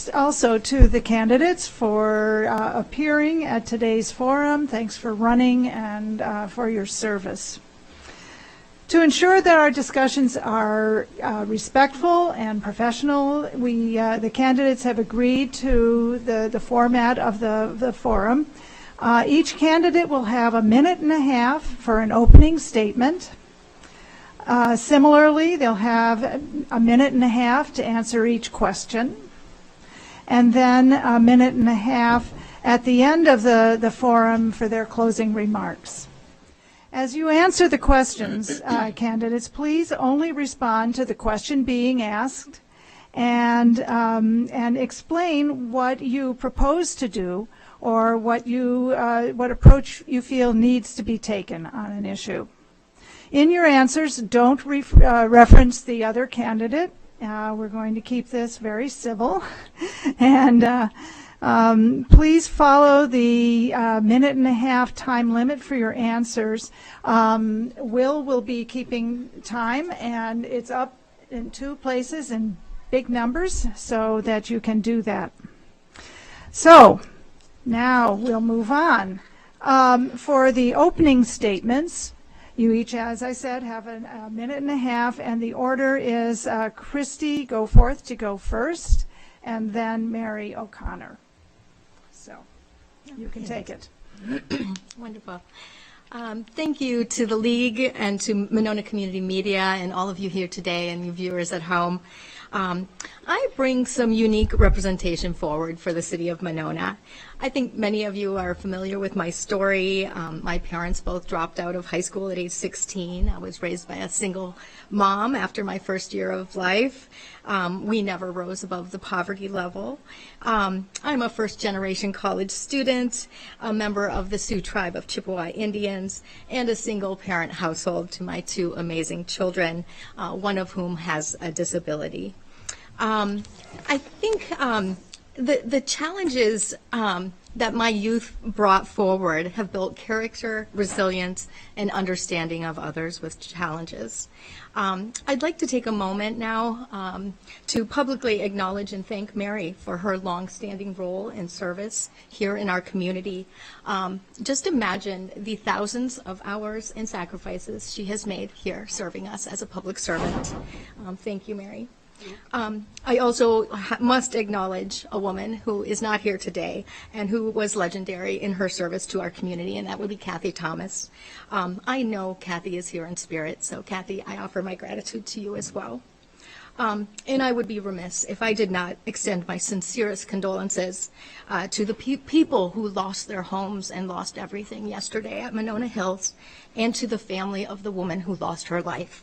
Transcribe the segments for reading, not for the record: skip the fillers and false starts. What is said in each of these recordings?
thanks also to the candidates for appearing at today's forum. Thanks for running and for your service. To ensure that our discussions are respectful and professional, the candidates have agreed to the format of the forum. Each candidate will have 1.5 minutes for an opening statement. Similarly, they'll have 1.5 minutes to answer each question, and then 1.5 minutes at the end of the forum for their closing remarks. As you answer the questions, candidates, please only respond to the question being asked and explain what you propose to do or what approach you feel needs to be taken on an issue. In your answers, don't reference the other candidate. We're going to keep this very civil. And please follow the 1.5 minute time limit for your answers. Will be keeping time, and it's up in 2 places in big numbers so that you can do that. So now we'll move on. For the opening statements, you each, as I said, have 1.5 minutes, and the order is Christy Goforth to go first, and then Mary O'Connor. So you can take it. Wonderful. Thank you to the League and to Monona Community Media and all of you here today and your viewers at home. I bring some unique representation forward for the city of Monona. I think many of you are familiar with my story. My parents both dropped out of high school at age 16. I was raised by a single mom after my first year of life. We never rose above the poverty level. I'm a first-generation college student, a member of the Sioux tribe of Chippewa Indians, and a single-parent household to my 2 amazing children, one of whom has a disability. I think the challenges that my youth brought forward have built character, resilience, and understanding of others with challenges. I'd like to take a moment now to publicly acknowledge and thank Mary for her long-standing role and service here in our community. Just imagine the thousands of hours and sacrifices she has made here serving us as a public servant. Thank you, Mary. I also must acknowledge a woman who is not here today and who was legendary in her service to our community, and that would be Kathy Thomas. I know Kathy is here in spirit, so Kathy, I offer my gratitude to you as well. And I would be remiss if I did not extend my sincerest condolences to the people who lost their homes and lost everything yesterday at Monona Hills, and to the family of the woman who lost her life.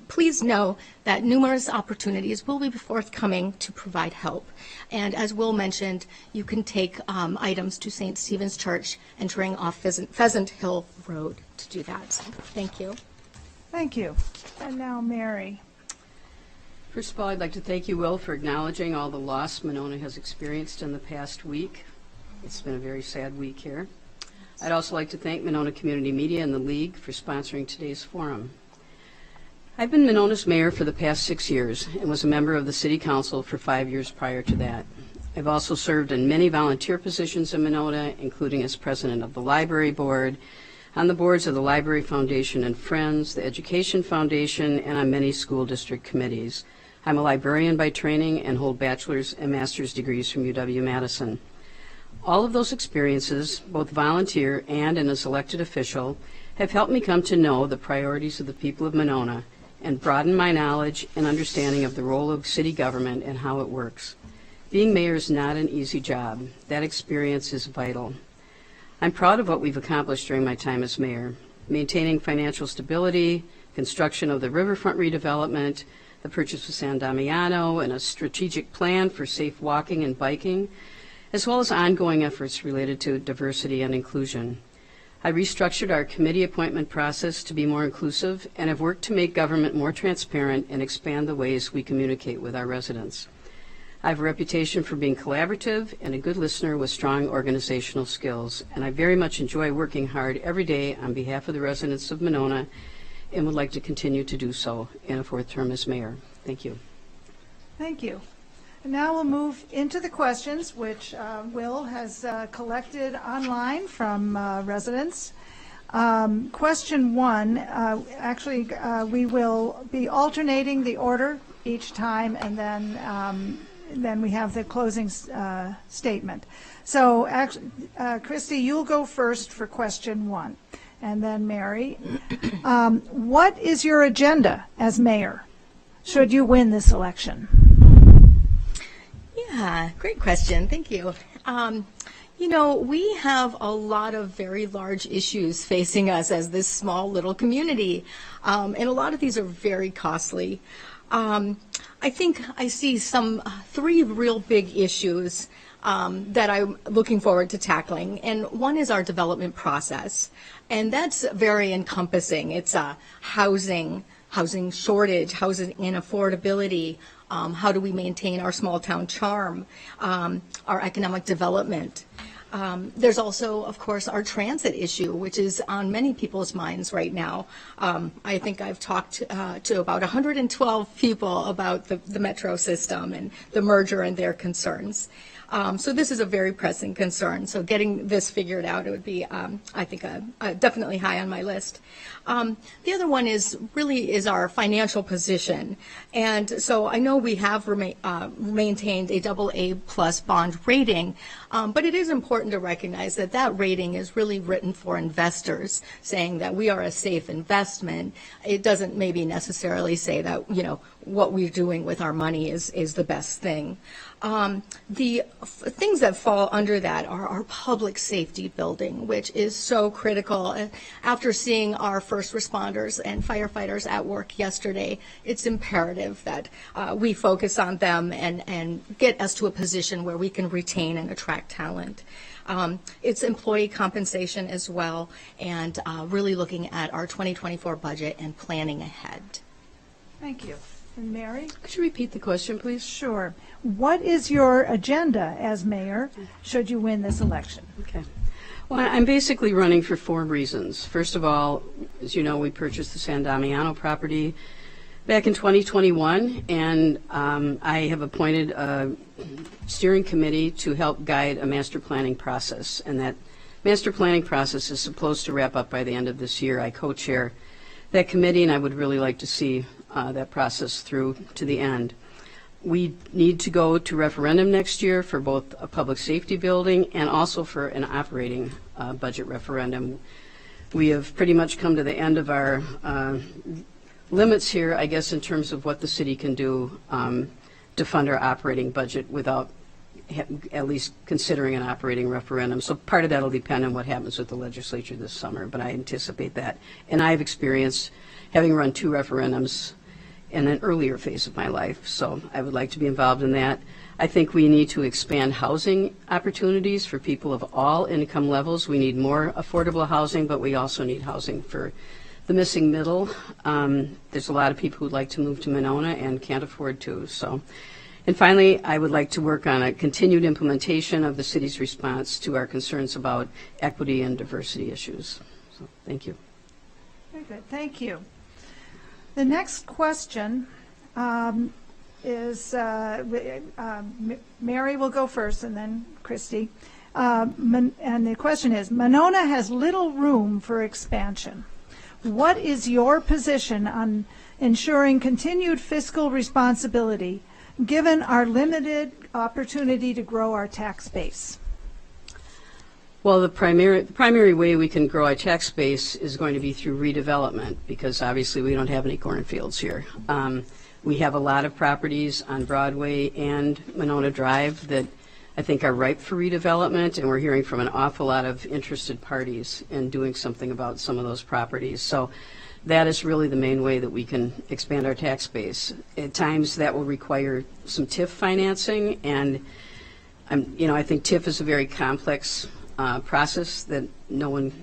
Please know that numerous opportunities will be forthcoming to provide help. And as Will mentioned, you can take items to St. Stephen's Church entering off Pheasant Hill Road to do that. Thank you. Thank you. And now Mary. First of all, I'd like to thank you, Will, for acknowledging all the loss Monona has experienced in the past week. It's been a very sad week here. I'd also like to thank Monona Community Media and the League for sponsoring today's forum. I've been Monona's mayor for the past 6 years and was a member of the City Council for 5 years prior to that. I've also served in many volunteer positions in Monona, including as president of the Library Board, on the boards of the Library Foundation and Friends, the Education Foundation, and on many school district committees. I'm a librarian by training and hold bachelor's and master's degrees from UW-Madison. All of those experiences, both volunteer and as elected official, have helped me come to know the priorities of the people of Monona and broaden my knowledge and understanding of the role of city government and how it works. Being mayor is not an easy job. That experience is vital. I'm proud of what we've accomplished during my time as mayor, maintaining financial stability, construction of the riverfront redevelopment, the purchase of San Damiano, and a strategic plan for safe walking and biking, as well as ongoing efforts related to diversity and inclusion. I restructured our committee appointment process to be more inclusive and have worked to make government more transparent and expand the ways we communicate with our residents. I have a reputation for being collaborative and a good listener with strong organizational skills, and I very much enjoy working hard every day on behalf of the residents of Monona and would like to continue to do so in a 4th term as mayor. Thank you. Thank you. Now we'll move into the questions, which Will has collected online from residents. Question 1, actually, we will be alternating the order each time, and then we have the closing statement. So, actually, Christy, you'll go first for question 1, and then Mary. What is your agenda as mayor, should you win this election? Yeah, great question. Thank you. You know, we have a lot of very large issues facing us as this small little community, and a lot of these are very costly. I think I see three real big issues that I'm looking forward to tackling, and one is our development process, and that's very encompassing. It's housing shortage, housing inaffordability, how do we maintain our small town charm, our economic development. There's also, of course, our transit issue, which is on many people's minds right now. I think I've talked to about 112 people about the metro system and the merger and their concerns. So this is a very pressing concern. So getting this figured out, it would be, I think, definitely high on my list. The other one is our financial position. And so I know we have maintained a AA+ bond rating, but it is important to recognize that that rating is really written for investors, saying that we are a safe investment. It doesn't maybe necessarily say that, you know, what we're doing with our money is the best thing. The things that fall under that are our public safety building, which is so critical. After seeing our first responders and firefighters at work yesterday, it's imperative that we focus on them and get us to a position where we can retain and attract talent. It's employee compensation as well, and really looking at our 2024 budget and planning ahead. Thank you. And Mary? Could you repeat the question, please? Sure. What is your agenda as mayor, should you win this election? Okay. Well, I'm basically running for 4 reasons. First of all, as you know, we purchased the San Damiano property back in 2021, and I have appointed a steering committee to help guide a master planning process, and that master planning process is supposed to wrap up by the end of this year. I co-chair that committee, and I would really like to see that process through to the end. We need to go to referendum next year for both a public safety building and also for an operating budget referendum. We have pretty much come to the end of our limits here, I guess, in terms of what the city can do to fund our operating budget without at least considering an operating referendum. So part of that will depend on what happens with the legislature this summer, but I anticipate that. And I've experienced having run 2 referendums in an earlier phase of my life, so I would like to be involved in that. I think we need to expand housing opportunities for people of all income levels. We need more affordable housing, but we also need housing for the missing middle. There's a lot of people who'd like to move to Monona and can't afford to. So, and finally, I would like to work on a continued implementation of the city's response to our concerns about equity and diversity issues. So, thank you. Very good. Thank you. The next question is, Mary will go first and then Christy. And the question is, Monona has little room for expansion. What is your position on ensuring continued fiscal responsibility given our limited opportunity to grow our tax base? Well, the primary way we can grow our tax base is going to be through redevelopment, because obviously we don't have any cornfields here. We have a lot of properties on Broadway and Monona Drive that I think are ripe for redevelopment, and we're hearing from an awful lot of interested parties in doing something about some of those properties. So that is really the main way that we can expand our tax base. At times that will require some TIF financing, and I think TIF is a very complex process that a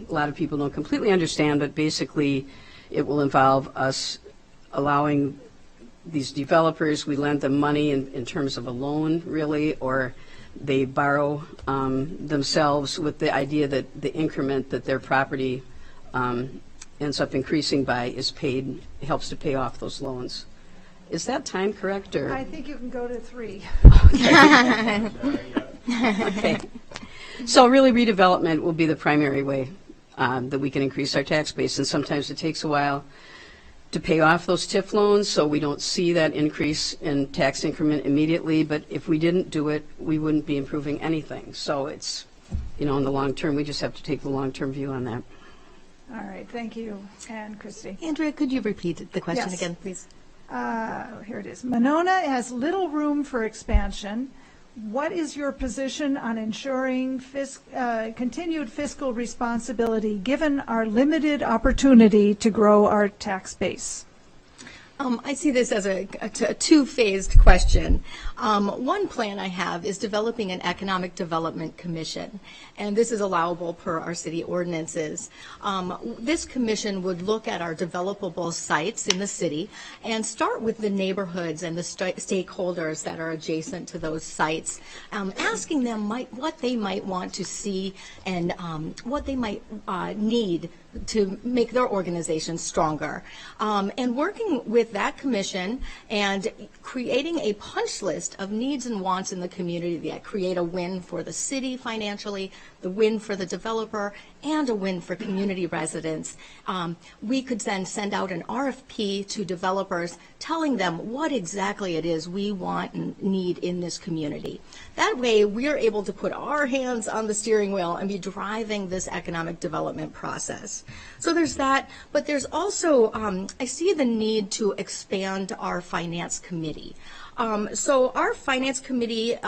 lot of people don't completely understand, but basically it will involve us allowing these developers, we lend them money in terms of a loan, really, or they borrow themselves with the idea that the increment that their property ends up increasing by helps to pay off those loans. Is that time correct, or? I think you can go to 3. Okay. So really, redevelopment will be the primary way that we can increase our tax base, and sometimes it takes a while to pay off those TIF loans, so we don't see that increase in tax increment immediately, but if we didn't do it, we wouldn't be improving anything. So it's, in the long term, we just have to take the long-term view on that. All right, thank you. And Christy. Andrea, could you repeat the question Yes. again, please? Here it is. Monona has little room for expansion. What is your position on ensuring continued fiscal responsibility given our limited opportunity to grow our tax base? I see this as a two-phased question. One plan I have is developing an economic development commission, and this is allowable per our city ordinances. This commission would look at our developable sites in the city and start with the neighborhoods and the stakeholders that are adjacent to those sites, asking them what they might want to see and what they might need to make their organization stronger. And working with that commission and creating a punch list of needs and wants in the community that create a win for the city financially, the win for the developer, and a win for community residents. We could then send out an RFP to developers telling them what exactly it is we want and need in this community. That way, we're able to put our hands on the steering wheel and be driving this economic development process. So there's that, but there's also, I see the need to expand our finance committee. So our finance committee,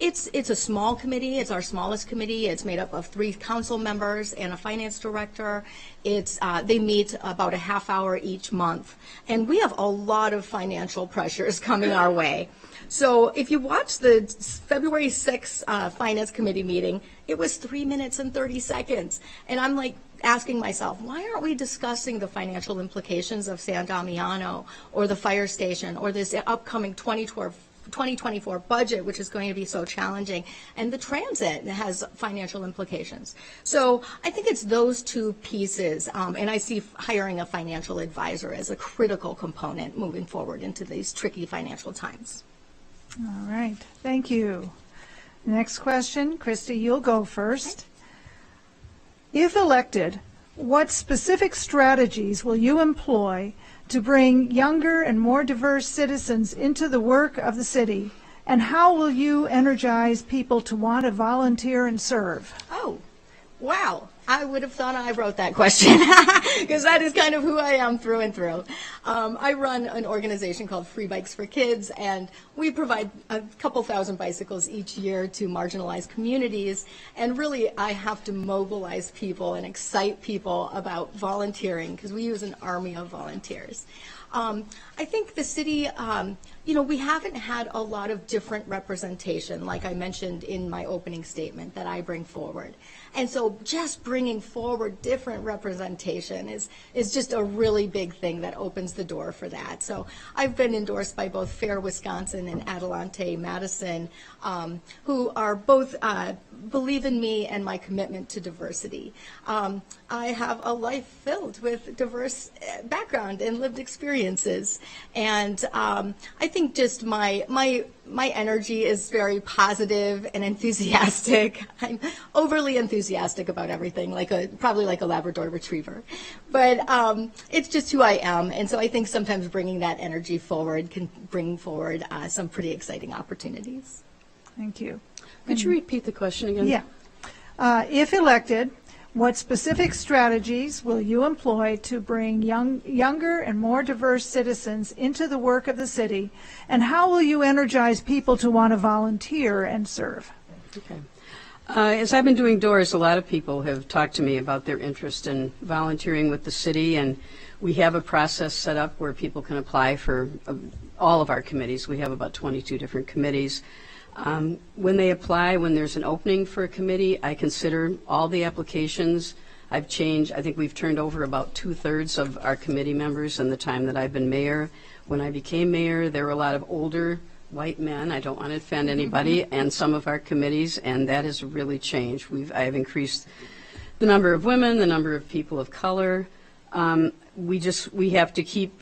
it's a small committee. It's our smallest committee. It's made up of 3 council members and a finance director. They meet about a half hour each month, and we have a lot of financial pressures coming our way. So if you watch the February 6th finance committee meeting, it was 3 minutes and 30 seconds, and I'm like asking myself, why aren't we discussing the financial implications of San Damiano or the fire station or this upcoming 2024 budget, which is going to be so challenging, and the transit has financial implications. So I think it's those two pieces, and I see hiring a financial advisor as a critical component moving forward into these tricky financial times. All right, thank you. Next question, Christy, you'll go first. If elected, what specific strategies will you employ to bring younger and more diverse citizens into the work of the city? And how will you energize people to want to volunteer and serve? Oh, wow. I would have thought I wrote that question because that is kind of who I am through and through. I run an organization called Free Bikes for Kids, and we provide a couple thousand bicycles each year to marginalized communities. And really, I have to mobilize people and excite people about volunteering because we use an army of volunteers. I think the city, we haven't had a lot of different representation, like I mentioned in my opening statement, that I bring forward. And so just bringing forward different representation is just a really big thing that opens the door for that. So I've been endorsed by both Fair Wisconsin and Adelante Madison, who are both believe in me and my commitment to diversity. I have a life filled with diverse background and lived experiences. And I think just my energy is very positive and enthusiastic. I'm overly enthusiastic about everything, probably like a Labrador Retriever. But it's just who I am. And so I think sometimes bringing that energy forward can bring forward some pretty exciting opportunities. Thank you. Could you repeat the question again? Yeah. If elected, what specific strategies will you employ to bring younger and more diverse citizens into the work of the city, and how will you energize people to want to volunteer and serve? Okay. As I've been doing doors, a lot of people have talked to me about their interest in volunteering with the city, and we have a process set up where people can apply for all of our committees. We have about 22 different committees. When they apply, when there's an opening for a committee, I consider all the applications. I think we've turned over about 2/3 of our committee members in the time that I've been mayor. When I became mayor, there were a lot of older white men, I don't want to offend anybody, and some of our committees, and that has really changed. I have increased the number of women, the number of people of color. We have to keep,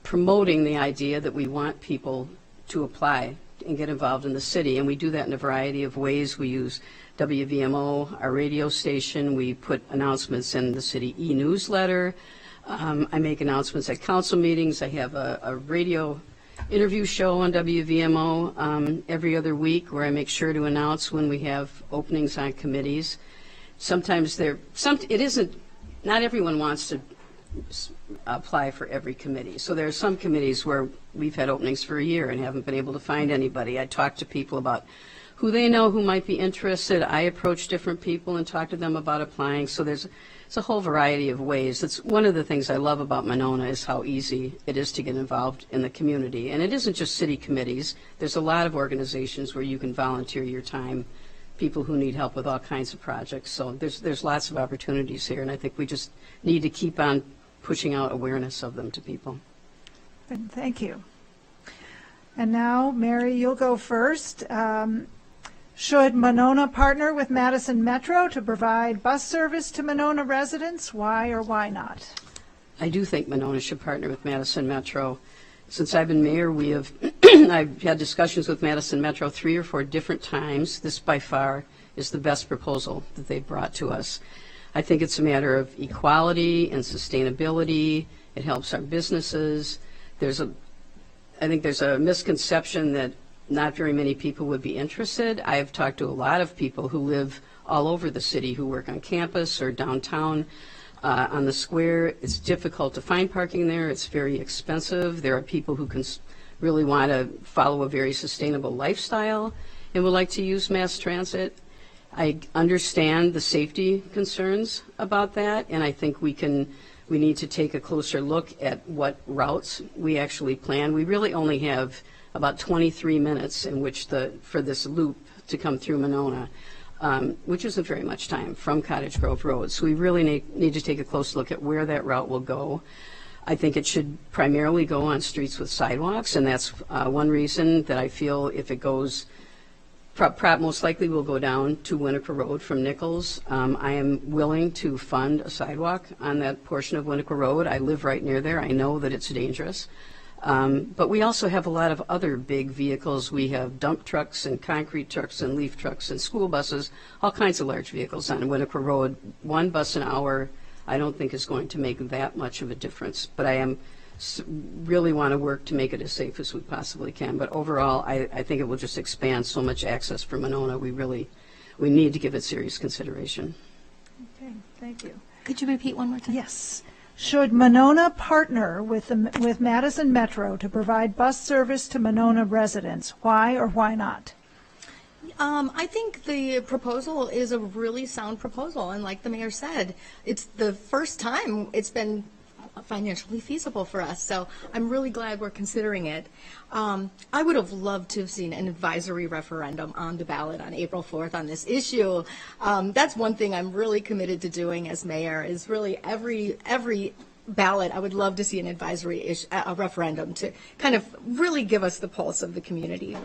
promoting the idea that we want people to apply and get involved in the city, and we do that in a variety of ways. We use WVMO, our radio station. We put announcements in the city e-newsletter. I make announcements at council meetings. I have a radio interview show on WVMO every other week where I make sure to announce when we have openings on committees. Sometimes not everyone wants to apply for every committee. So there are some committees where we've had openings for a year and haven't been able to find anybody. I talk to people about who they know who might be interested. I approach different people and talk to them about applying. So it's a whole variety of ways. It's one of the things I love about Monona is how easy it is to get involved in the community. And it isn't just city committees. There's a lot of organizations where you can volunteer your time, people who need help with all kinds of projects. So there's lots of opportunities here, and I think we just need to keep on pushing out awareness of them to people. Thank you. And now, Mary, you'll go first. Should Monona partner with Madison Metro to provide bus service to Monona residents? Why or why not? I do think Monona should partner with Madison Metro. Since I've been mayor, I've had discussions with Madison Metro 3 or 4 different times. This by far is the best proposal that they've brought to us. I think it's a matter of equality and sustainability. It helps our businesses. I think there's a misconception that not very many people would be interested. I have talked to a lot of people who live all over the city who work on campus or downtown on the square. It's difficult to find parking there. It's very expensive. There are people who really want to follow a very sustainable lifestyle and would like to use mass transit. I understand the safety concerns about that, and I think we need to take a closer look at what routes we actually plan. We really only have about 23 minutes in which for this loop to come through Monona, which isn't very much time from Cottage Grove Road. So we really need to take a close look at where that route will go. I think it should primarily go on streets with sidewalks, and that's one reason that I feel if it goes, most likely will go down to Winnequa Road from Nichols. I am willing to fund a sidewalk on that portion of Winnequa Road. I live right near there. I know that it's dangerous. But we also have a lot of other big vehicles. We have dump trucks and concrete trucks and leaf trucks and school buses, all kinds of large vehicles on Winnequa Road. 1 bus an hour I don't think is going to make that much of a difference. But I really want to work to make it as safe as we possibly can. But overall, I think it will just expand so much access for Monona. We need to give it serious consideration. Okay, thank you. Could you repeat one more time? Yes. Should Monona partner with Madison Metro to provide bus service to Monona residents? Why or why not? I think the proposal is a really sound proposal, and like the mayor said, it's the first time it's been financially feasible for us, so I'm really glad we're considering it. I would have loved to have seen an advisory referendum on the ballot on April 4th on this issue. That's one thing I'm really committed to doing as mayor, is really every ballot I would love to see an advisory a referendum to kind of really give us the pulse of the community.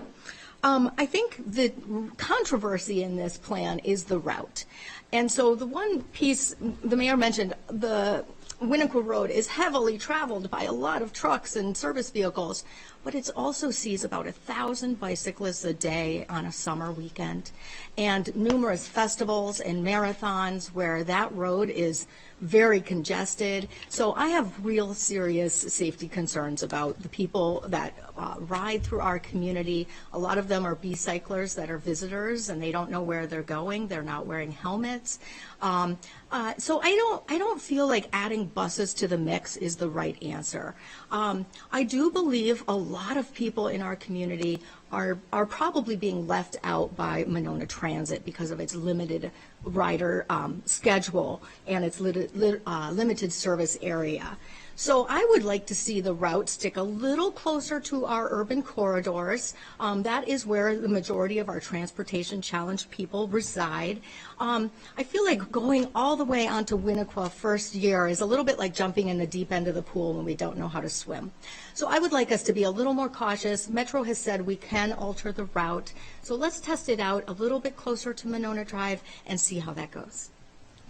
I think the controversy in this plan is the route. And so the one piece the mayor mentioned, the Winnequa Road is heavily traveled by a lot of trucks and service vehicles, but it also sees about 1,000 bicyclists a day on a summer weekend, and numerous festivals and marathons where that road is very congested. So I have real serious safety concerns about the people that ride through our community. A lot of them are bicyclers that are visitors and they don't know where they're going. They're not wearing helmets. So I don't feel like adding buses to the mix is the right answer. I do believe a lot of people in our community are probably being left out by Monona Transit because of its limited rider schedule and its limited service area. So I would like to see the route stick a little closer to our urban corridors. That is where the majority of our transportation challenged people reside. I feel like going all the way onto Winnequa first year is a little bit like jumping in the deep end of the pool when we don't know how to swim. So I would like us to be a little more cautious. Metro has said we can alter the route. So let's test it out a little bit closer to Monona Drive and see how that goes.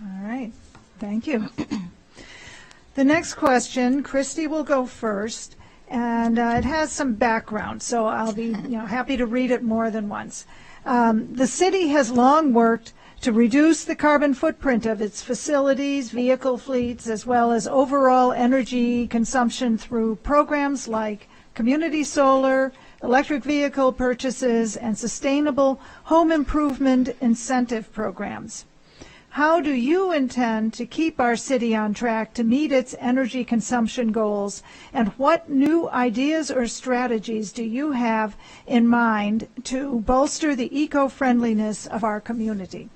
All right. Thank you. The next question, Christy will go first. And it has some background, so I'll be happy to read it more than once. The city has long worked to reduce the carbon footprint of its facilities, vehicle fleets, as well as overall energy consumption through programs like community solar, electric vehicle purchases, and sustainable home improvement incentive programs. How do you intend to keep our city on track to meet its energy consumption goals, and what new ideas or strategies do you have in mind to bolster the eco-friendliness of our community?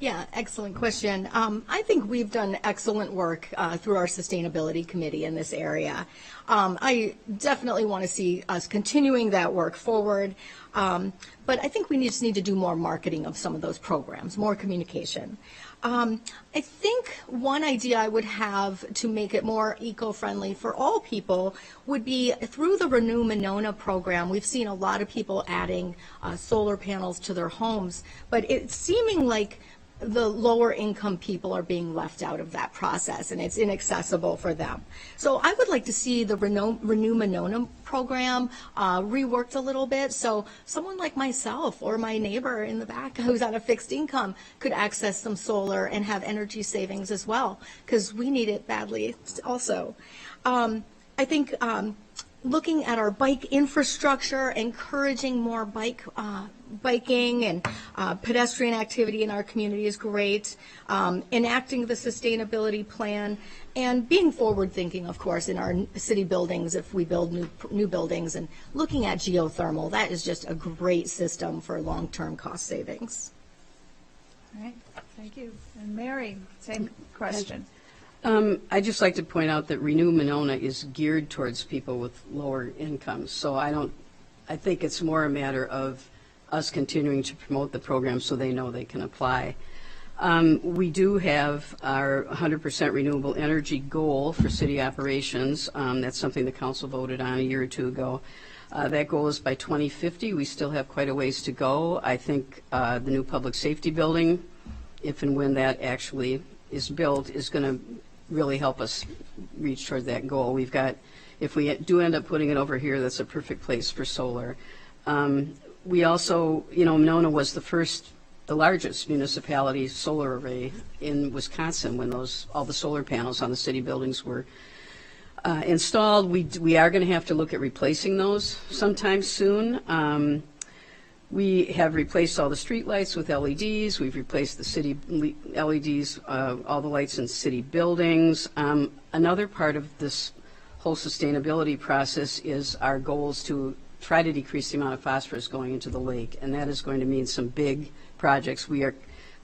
Yeah, excellent question. I think we've done excellent work through our sustainability committee in this area. I definitely want to see us continuing that work forward, but I think we just need to do more marketing of some of those programs, more communication. I think one idea I would have to make it more eco-friendly for all people would be through the Renew Monona program. We've seen a lot of people adding solar panels to their homes, but it's seeming like the lower income people are being left out of that process, and it's inaccessible for them. So I would like to see the Renew Monona program reworked a little bit, so someone like myself or my neighbor in the back who's on a fixed income could access some solar and have energy savings as well, because we need it badly also. I think looking at our bike infrastructure, encouraging more biking and pedestrian activity in our community is great. Enacting the sustainability plan and being forward-thinking, of course, in our city buildings if we build new buildings, and looking at geothermal. That is just a great system for long-term cost savings. All right, thank you. And Mary, same question. I'd just like to point out that Renew Monona is geared towards people with lower incomes. So I think it's more a matter of us continuing to promote the program so they know they can apply. We do have our 100% renewable energy goal for city operations. That's something the council voted on a year or two ago. That goal is by 2050. We still have quite a ways to go. I think the new public safety building, if and when that actually is built, is going to really help us reach toward that goal. We've got, if we do end up putting it over here, that's a perfect place for solar. We also, Monona was the largest municipality solar array in Wisconsin when all the solar panels on the city buildings were installed. We are going to have to look at replacing those sometime soon. We have replaced all the street lights with LEDs. We've replaced the city LEDs, all the lights in city buildings. Another part of this whole sustainability process is our goals to try to decrease the amount of phosphorus going into the lake, and that is going to mean some big projects. We are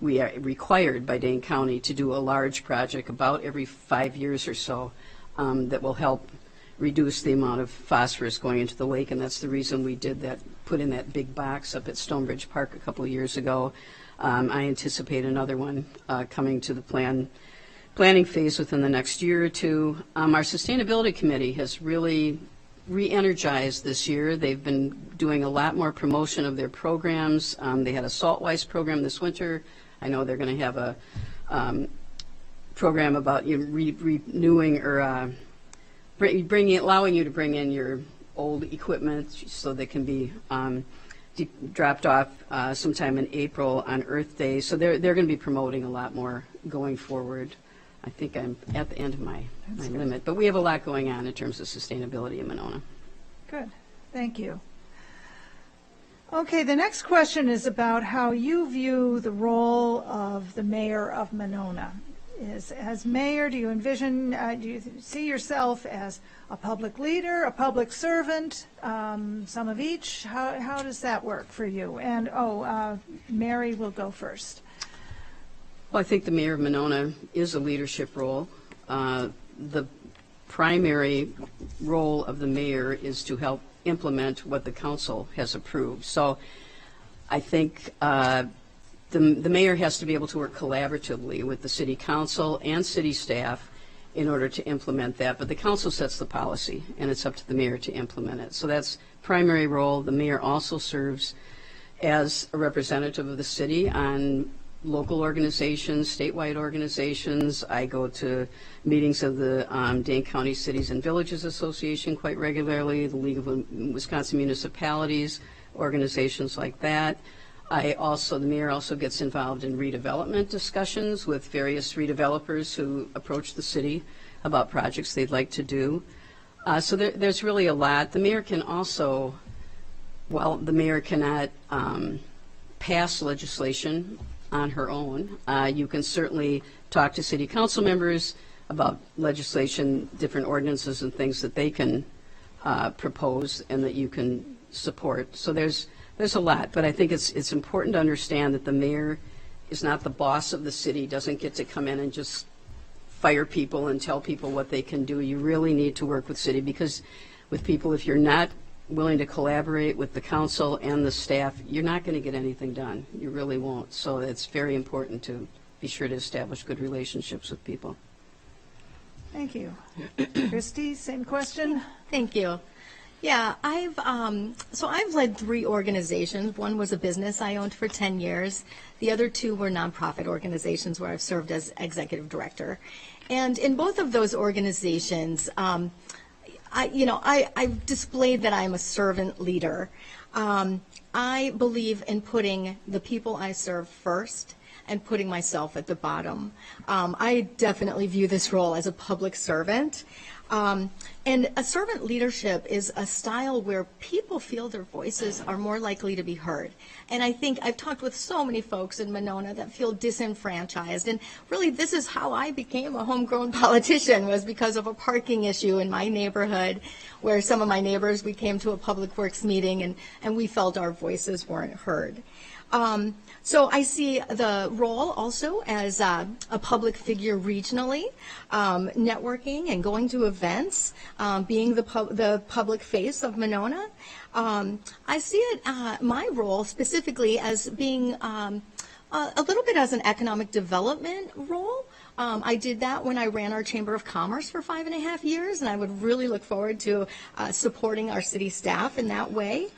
required by Dane County to do a large project about every 5 years or so that will help reduce the amount of phosphorus going into the lake, and that's the reason we did that, put in that big box up at Stonebridge Park a couple of years ago. I anticipate another one coming to the planning phase within the next year or two. Our sustainability committee has really re-energized this year. They've been doing a lot more promotion of their programs. They had a Saltwise program this winter. I know they're going to have a program about renewing or allowing you to bring in your old equipment so they can be dropped off sometime in April on Earth Day. So they're going to be promoting a lot more going forward. I think I'm at the end of my limit, but we have a lot going on in terms of sustainability in Monona. Good, thank you. Okay, the next question is about how you view the role of the mayor of Monona. As mayor, do you envision, do you see yourself as a public leader, a public servant, some of each? How does that work for you? And, Mary will go first. Well, I think the mayor of Monona is a leadership role. The primary role of the mayor is to help implement what the council has approved. So I think the mayor has to be able to work collaboratively with the city council and city staff in order to implement that. But the council sets the policy, and it's up to the mayor to implement it. So that's primary role. The mayor also serves as a representative of the city on local organizations, statewide organizations. I go to meetings of the Dane County Cities and Villages Association quite regularly, the League of Wisconsin Municipalities, organizations like that. The mayor also gets involved in redevelopment discussions with various redevelopers who approach the city about projects they'd like to do. So there's really a lot. The mayor can also, the mayor cannot pass legislation on her own. You can certainly talk to city council members about legislation, different ordinances and things that they can propose and that you can support. So there's a lot, but I think it's important to understand that the mayor is not the boss of the city, doesn't get to come in and just fire people and tell people what they can do. You really need to work with city, because with people, if you're not willing to collaborate with the council and the staff, you're not going to get anything done. You really won't. So it's very important to be sure to establish good relationships with people. Thank you. Christy, same question? Thank you. Yeah, I've led 3 organizations. One was a business I owned for 10 years. The other 2 were nonprofit organizations where I've served as executive director. And in both of those organizations, I've displayed that I'm a servant leader. I believe in putting the people I serve first and putting myself at the bottom. I definitely view this role as a public servant. And a servant leadership is a style where people feel their voices are more likely to be heard. And I think I've talked with so many folks in Monona that feel disenfranchised. And really, this is how I became a homegrown politician, was because of a parking issue in my neighborhood where some of my neighbors, we came to a public works meeting and we felt our voices weren't heard. So I see the role also as a public figure regionally, networking and going to events, being the public face of Monona. I see it, my role specifically, as being a little bit as an economic development role. I did that when I ran our Chamber of Commerce for 5.5 years, and I would really look forward to supporting our city staff in that way.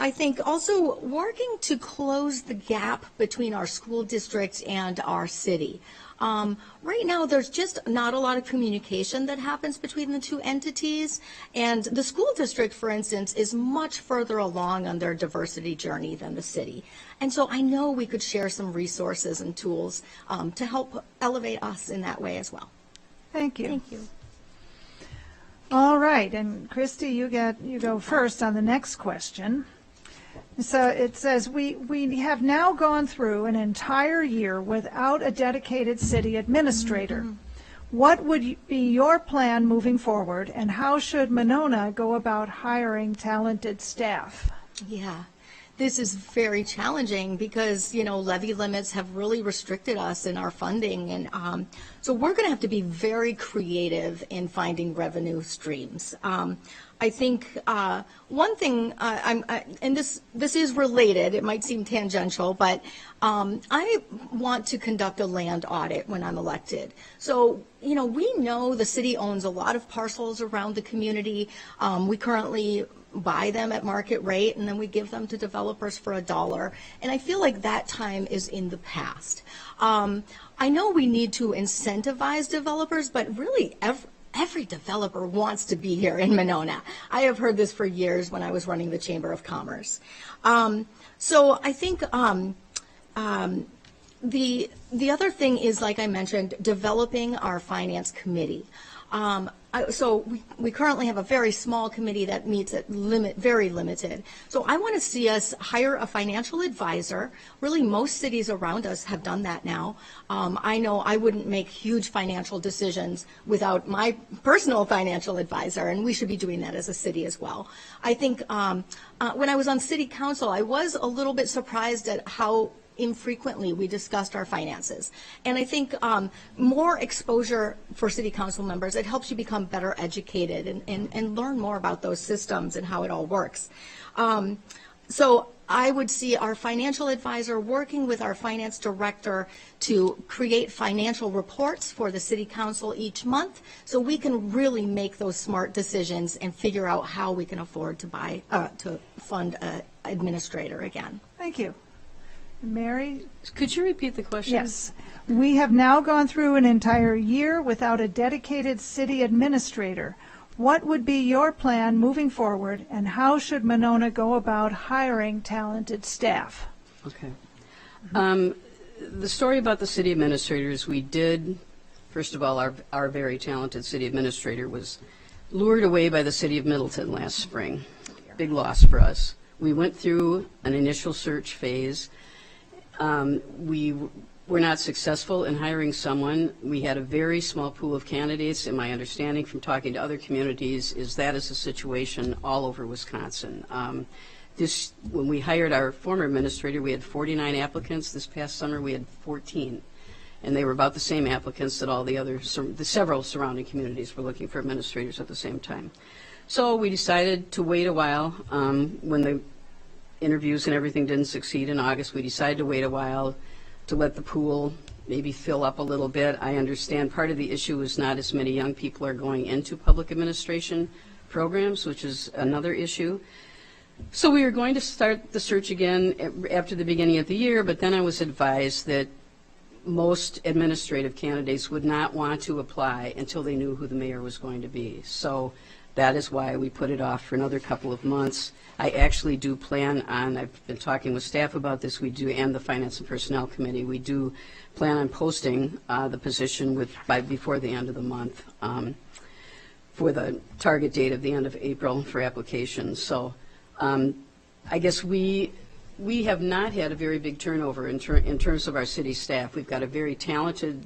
I think also working to close the gap between our school district and our city. Right now, there's just not a lot of communication that happens between the 2 entities, and the school district, for instance, is much further along on their diversity journey than the city. And so I know we could share some resources and tools to help elevate us in that way as well. Thank you. Thank you. All right, and Christy, you go first on the next question. So it says, we have now gone through an entire year without a dedicated city administrator. Mm-hmm. What would be your plan moving forward, and how should Monona go about hiring talented staff? Yeah, this is very challenging because, levy limits have really restricted us in our funding. And so we're going to have to be very creative in finding revenue streams. I think one thing, and this is related, it might seem tangential, but I want to conduct a land audit when I'm elected. So, we know the city owns a lot of parcels around the community. We currently buy them at market rate, and then we give them to developers for $1. And I feel like that time is in the past. I know we need to incentivize developers, but really every developer wants to be here in Monona. I have heard this for years when I was running the Chamber of Commerce. So I think the other thing is, like I mentioned, developing our finance committee. So we currently have a very small committee that meets at very limited. So I want to see us hire a financial advisor. Really, most cities around us have done that now. I know I wouldn't make huge financial decisions without my personal financial advisor, and we should be doing that as a city as well. I think when I was on city council, I was a little bit surprised at how infrequently we discussed our finances. And I think more exposure for city council members, it helps you become better educated and learn more about those systems and how it all works. So I would see our financial advisor working with our finance director to create financial reports for the city council each month, so we can really make those smart decisions and figure out how we can afford to fund an administrator again. Thank you. Mary? Could you repeat the question? Yes. We have now gone through an entire year without a dedicated city administrator. What would be your plan moving forward, and how should Monona go about hiring talented staff? Okay. The story about the city administrators, we did, first of all, our very talented city administrator was lured away by the city of Middleton last spring. Big loss for us. We went through an initial search phase. We were not successful in hiring someone. We had a very small pool of candidates, and my understanding from talking to other communities is that is the situation all over Wisconsin. When we hired our former administrator, we had 49 applicants. This past summer, we had 14. And they were about the same applicants that all the several surrounding communities were looking for administrators at the same time. So we decided to wait a while. When the interviews and everything didn't succeed in August, we decided to wait a while to let the pool maybe fill up a little bit. I understand part of the issue is not as many young people are going into public administration programs, which is another issue. So we were going to start the search again after the beginning of the year, but then I was advised that most administrative candidates would not want to apply until they knew who the mayor was going to be. So that is why we put it off for another couple of months. I actually do plan on, I've been talking with staff about this, and the Finance and Personnel Committee, we do plan on posting the position before the end of the month for the target date of the end of April for applications. So I guess we have not had a very big turnover in terms of our city staff. We've got a very talented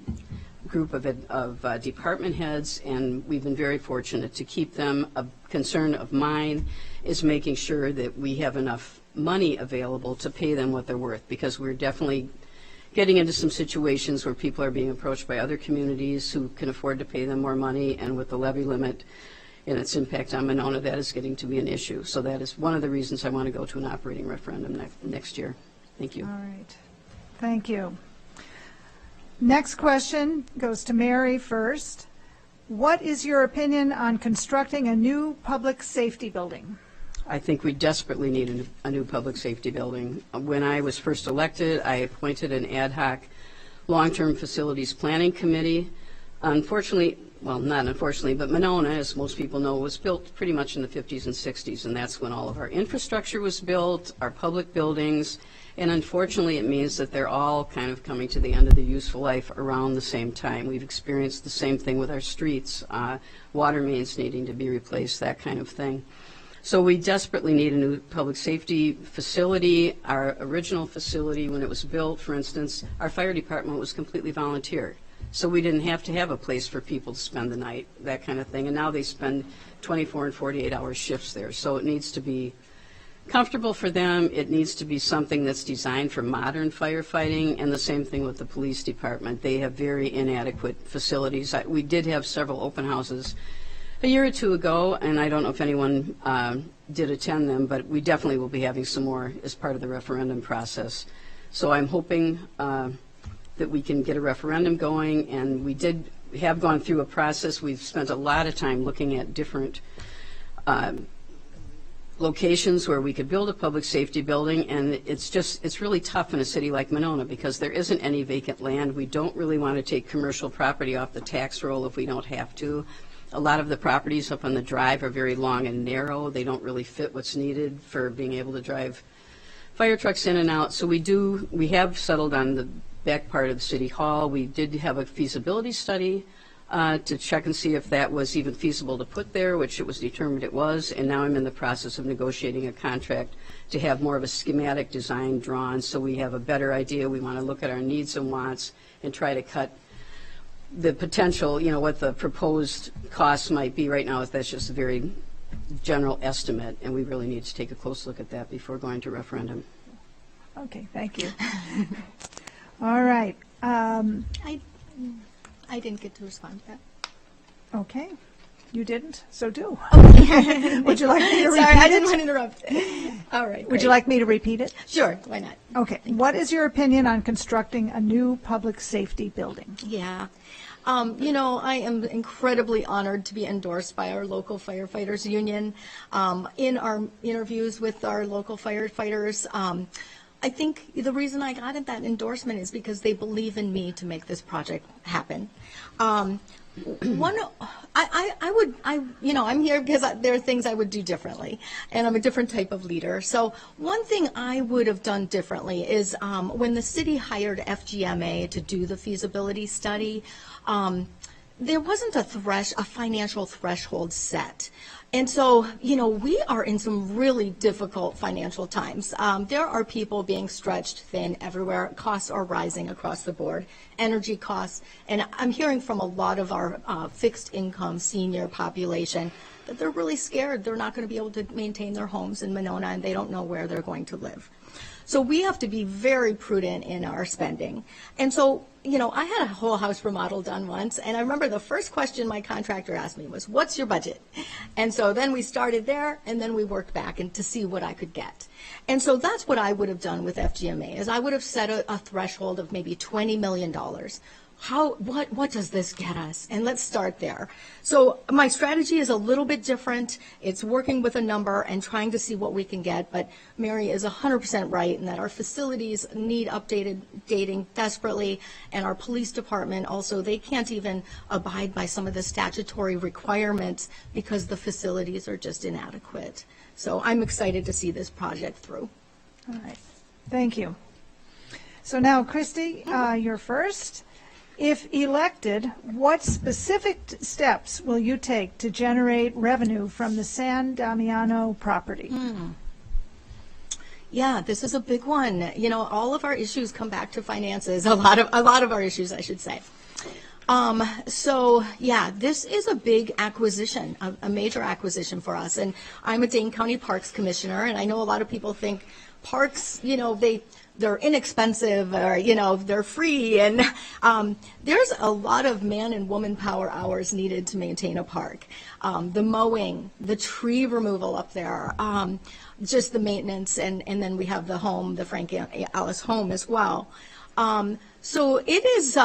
group of department heads, and we've been very fortunate to keep them. A concern of mine is making sure that we have enough money available to pay them what they're worth, because we're definitely getting into some situations where people are being approached by other communities who can afford to pay them more money, and with the levy limit and its impact on Monona, that is getting to be an issue. So that is one of the reasons I want to go to an operating referendum next year. Thank you. All right. Thank you. Next question goes to Mary first. What is your opinion on constructing a new public safety building? I think we desperately need a new public safety building. When I was first elected, I appointed an ad hoc long-term facilities planning committee. Unfortunately, well, not unfortunately, but Monona, as most people know, was built pretty much in the 50s and 60s, and that's when all of our infrastructure was built, our public buildings, and unfortunately it means that they're all kind of coming to the end of their useful life around the same time. We've experienced the same thing with our streets, water mains needing to be replaced, that kind of thing. So we desperately need a new public safety facility. Our original facility, when it was built, for instance, our fire department was completely volunteer. So we didn't have to have a place for people to spend the night, that kind of thing. And now they spend 24 and 48-hour shifts there. So it needs to be comfortable for them. It needs to be something that's designed for modern firefighting, and the same thing with the police department. They have very inadequate facilities. We did have several open houses a year or two ago, and I don't know if anyone did attend them, but we definitely will be having some more as part of the referendum process. So I'm hoping that we can get a referendum going, and we have gone through a process. We've spent a lot of time looking at different locations where we could build a public safety building, and it's really tough in a city like Monona because there isn't any vacant land. We don't really want to take commercial property off the tax roll if we don't have to. A lot of the properties up on the drive are very long and narrow. They don't really fit what's needed for being able to drive fire trucks in and out. So we have settled on the back part of the city hall. We did have a feasibility study to check and see if that was even feasible to put there, which it was determined it was, and now I'm in the process of negotiating a contract to have more of a schematic design drawn so we have a better idea. We want to look at our needs and wants and try to cut the potential, what the proposed costs might be. Right now, that's just a very general estimate, and we really need to take a close look at that before going to referendum. Okay, thank you. All right. I didn't get to respond to that. Okay. You didn't? So do. Okay. Would you like me to repeat Sorry, I it? didn't want to interrupt. All right. Would you like me to repeat it? Sure, why not? Okay. What is your opinion on constructing a new public safety building? Yeah. I am incredibly honored to be endorsed by our local firefighters union. In our interviews with our local firefighters, I think the reason I got that endorsement is because they believe in me to make this project happen. I'm here because there are things I would do differently, and I'm a different type of leader. So one thing I would have done differently is when the city hired FGMA to do the feasibility study, there wasn't a financial threshold set. And so, we are in some really difficult financial times. There are people being stretched thin everywhere. Costs are rising across the board, energy costs. And I'm hearing from a lot of our fixed income senior population that they're really scared they're not going to be able to maintain their homes in Monona, and they don't know where they're going to live. So we have to be very prudent in our spending. And so, I had a whole house remodel done once, and I remember the first question my contractor asked me was, "What's your budget?" And so then we started there, and then we worked back and to see what I could get. And so that's what I would have done with FGMA, is I would have set a threshold of maybe $20 million. What does this get us? And let's start there. So my strategy is a little bit different. It's working with a number and trying to see what we can get. But Mary is 100% right in that our facilities need dating desperately, and our police department also, they can't even abide by some of the statutory requirements because the facilities are just inadequate. So I'm excited to see this project through. All right. Thank you. So now, Christy, you're first. If elected, what specific steps will you take to generate revenue from the San Damiano property? Yeah, this is a big one. All of our issues come back to finances. A lot of our issues, I should say. So yeah, this is a big acquisition, a major acquisition for us. And I'm a Dane County Parks Commissioner, and I know a lot of people think parks, they're inexpensive, or they're free, and there's a lot of man and woman power hours needed to maintain a park. The mowing, the tree removal up there, just the maintenance, and then we have the home, the Frank Alice home as well. So it is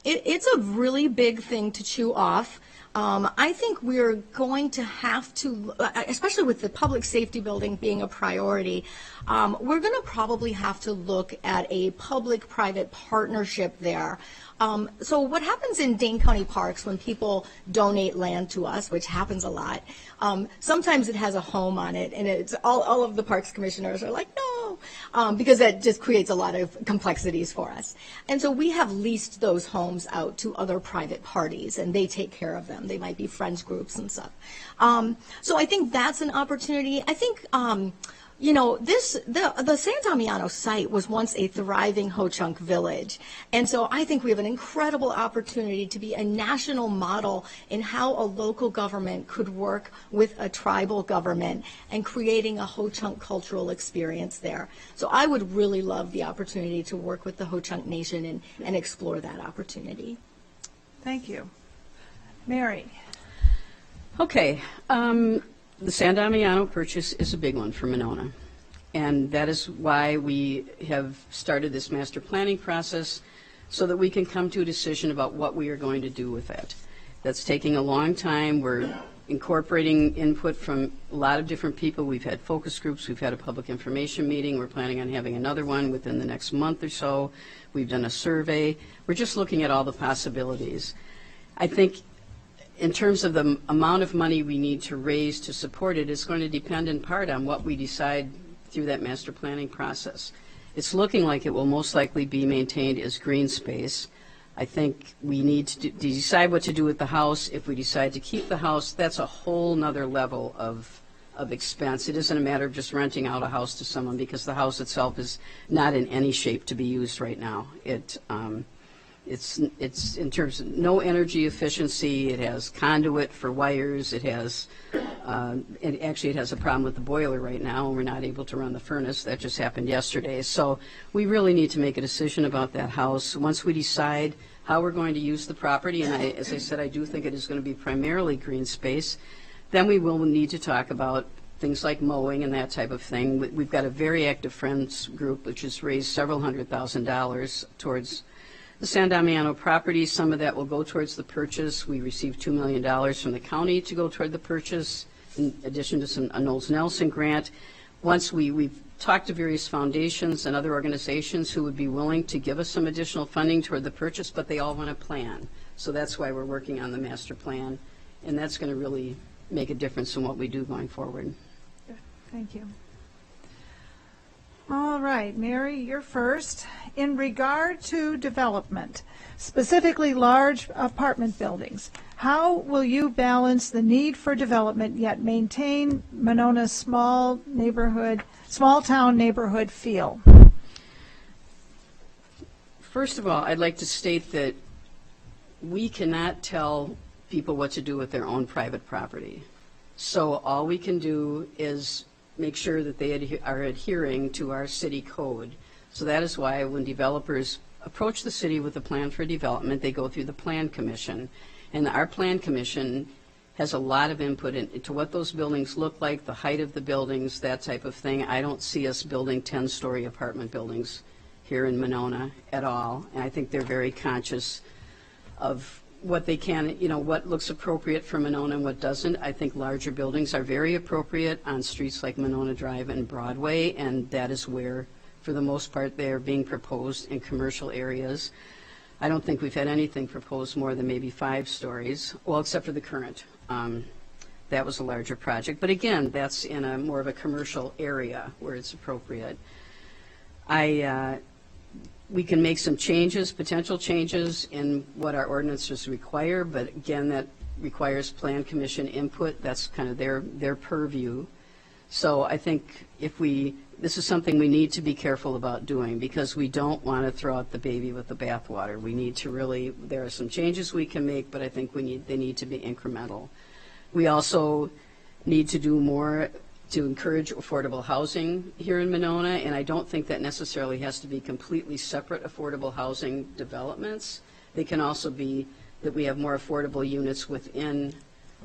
it's a really big thing to chew off. I think we're going to have to, especially with the public safety building being a priority, we're going to probably have to look at a public-private partnership there. So what happens in Dane County Parks when people donate land to us, which happens a lot, sometimes it has a home on it, and it's all of the parks commissioners are like, no, because that just creates a lot of complexities for us. And so we have leased those homes out to other private parties, and they take care of them. They might be friends groups and stuff. So I think that's an opportunity. I think the San Damiano site was once a thriving Ho-Chunk village. And so I think we have an incredible opportunity to be a national model in how a local government could work with a tribal government and creating a Ho-Chunk cultural experience there. So I would really love the opportunity to work with the Ho-Chunk Nation and explore that opportunity. Thank you. Mary. Okay. The San Damiano purchase is a big one for Monona, and that is why we have started this master planning process so that we can come to a decision about what we are going to do with it. That's taking a long time. We're incorporating input from a lot of different people. We've had focus groups. We've had a public information meeting. We're planning on having another one within the next month or so. We've done a survey. We're just looking at all the possibilities. I think in terms of the amount of money we need to raise to support it, it's going to depend in part on what we decide through that master planning process. It's looking like it will most likely be maintained as green space. I think we need to decide what to do with the house. If we decide to keep the house, that's a whole nother level of expense. It isn't a matter of just renting out a house to someone, because the house itself is not in any shape to be used right now. It's in terms of no energy efficiency. It has conduit for wires. It has, it has a problem with the boiler right now, and we're not able to run the furnace. That just happened yesterday. So we really need to make a decision about that house. Once we decide how we're going to use the property, and as I said, I do think it is going to be primarily green space, then we will need to talk about things like mowing and that type of thing. We've got a very active friends group which has raised several $100,000 towards the San Damiano property. Some of that will go towards the purchase. We received $2 million from the county to go toward the purchase, in addition to a Knowles Nelson grant. we've talked to various foundations and other organizations who would be willing to give us some additional funding toward the purchase, but they all want a plan. So that's why we're working on the master plan, and that's going to really make a difference in what we do going forward. Thank you. All right, Mary, you're first. In regard to development, specifically large apartment buildings, how will you balance the need for development yet maintain Monona's small town neighborhood feel? First of all, I'd like to state that we cannot tell people what to do with their own private property. So all we can do is make sure that they are adhering to our city code. So that is why when developers approach the city with a plan for development, they go through the Plan Commission. And our Plan Commission has a lot of input into what those buildings look like, the height of the buildings, that type of thing. I don't see us building 10-story apartment buildings here in Monona at all. And I think they're very conscious of what they can, what looks appropriate for Monona and what doesn't. I think larger buildings are very appropriate on streets like Monona Drive and Broadway, and that is where, for the most part, they're being proposed in commercial areas. I don't think we've had anything proposed more than maybe 5 stories, well, except for the current. That was a larger project. But again, that's in a more of a commercial area where it's appropriate. We can make some changes, potential changes in what our ordinances require, but again, that requires Plan Commission input. That's kind of their purview. So I think this is something we need to be careful about doing, because we don't want to throw out the baby with the bathwater. We need to there are some changes we can make, but I think they need to be incremental. We also need to do more to encourage affordable housing here in Monona, and I don't think that necessarily has to be completely separate affordable housing developments. They can also be that we have more affordable units within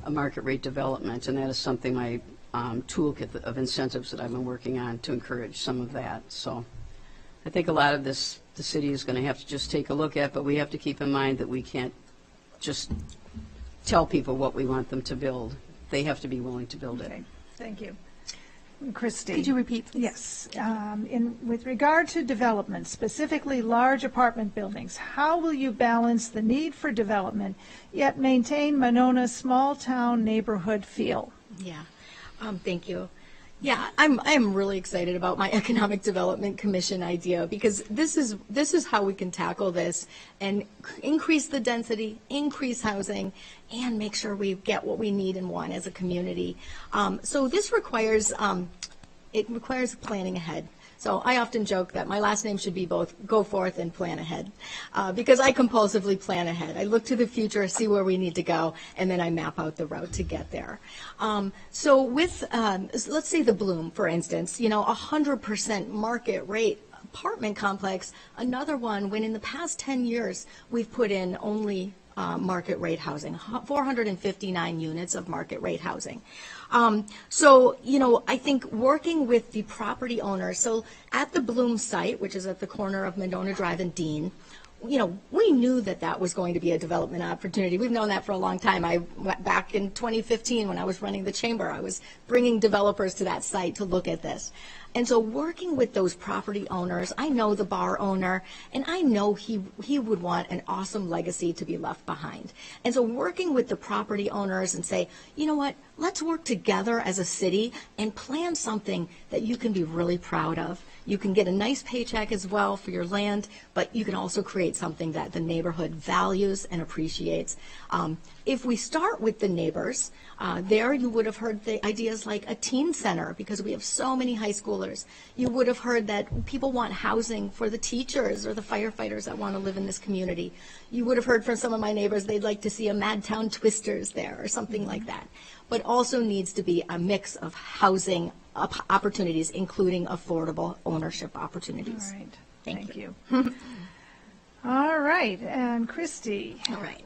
a market rate development, and that is something my toolkit of incentives that I've been working on to encourage some of that. So I think a lot of this the city is going to have to just take a look at, but we have to keep in mind that we can't just tell people what we want them to build. They have to be willing to build it. Thank you. Christy. Could you repeat, please? Yes. With regard to development, specifically large apartment buildings, how will you balance the need for development yet maintain Monona's small town neighborhood feel? Yeah. Thank you. Yeah, I'm really excited about my Economic Development Commission idea, because this is how we can tackle this and increase the density, increase housing, and make sure we get what we need and want as a community. So this requires planning ahead. So I often joke that my last name should be both Go Forth and Plan Ahead, because I compulsively plan ahead. I look to the future, see where we need to go, and then I map out the route to get there. So with, let's say the Bloom, for instance, 100% market rate apartment complex, another one when in the past 10 years we've put in only market rate housing, 459 units of market rate housing. So, I think working with the property owners, so at the Bloom site, which is at the corner of Monona Drive and Dean, we knew that was going to be a development opportunity. We've known that for a long time. I went back in 2015 when I was running the chamber. I was bringing developers to that site to look at this. And so working with those property owners, I know the bar owner, and I know he would want an awesome legacy to be left behind. And so working with the property owners and say, you know what, let's work together as a city and plan something that you can be really proud of. You can get a nice paycheck as well for your land, but you can also create something that the neighborhood values and appreciates. If we start with the neighbors, there you would have heard the ideas like a teen center, because we have so many high schoolers. You would have heard that people want housing for the teachers or the firefighters that want to live in this community. You would have heard from some of my neighbors they'd like to see a Madtown Twisters there or something like that. But also needs to be a mix of housing opportunities, including affordable ownership opportunities. All right. Thank you. All right. And Christy. All right.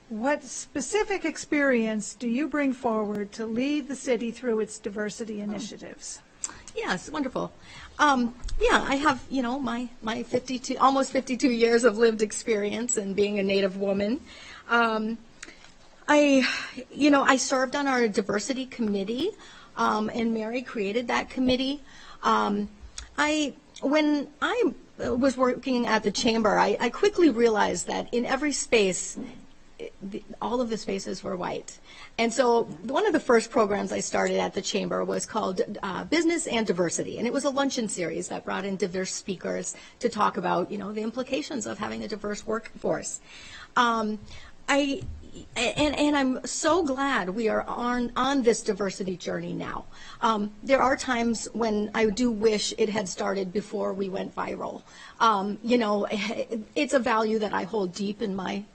What specific experience do you bring forward to lead the city through its diversity initiatives? Yes, wonderful. I have, my almost 52 years of lived experience in being a Native woman. I served on our diversity committee and Mary created that committee. When I was working at the chamber, I quickly realized that in every space, all of the spaces were white. And so one of the first programs I started at the chamber was called Business and Diversity. And it was a luncheon series that brought in diverse speakers to talk about, the implications of having a diverse workforce. And I'm so glad we are on this diversity journey now. There are times when I do wish it had started before we went viral. It's a value that I hold deep in my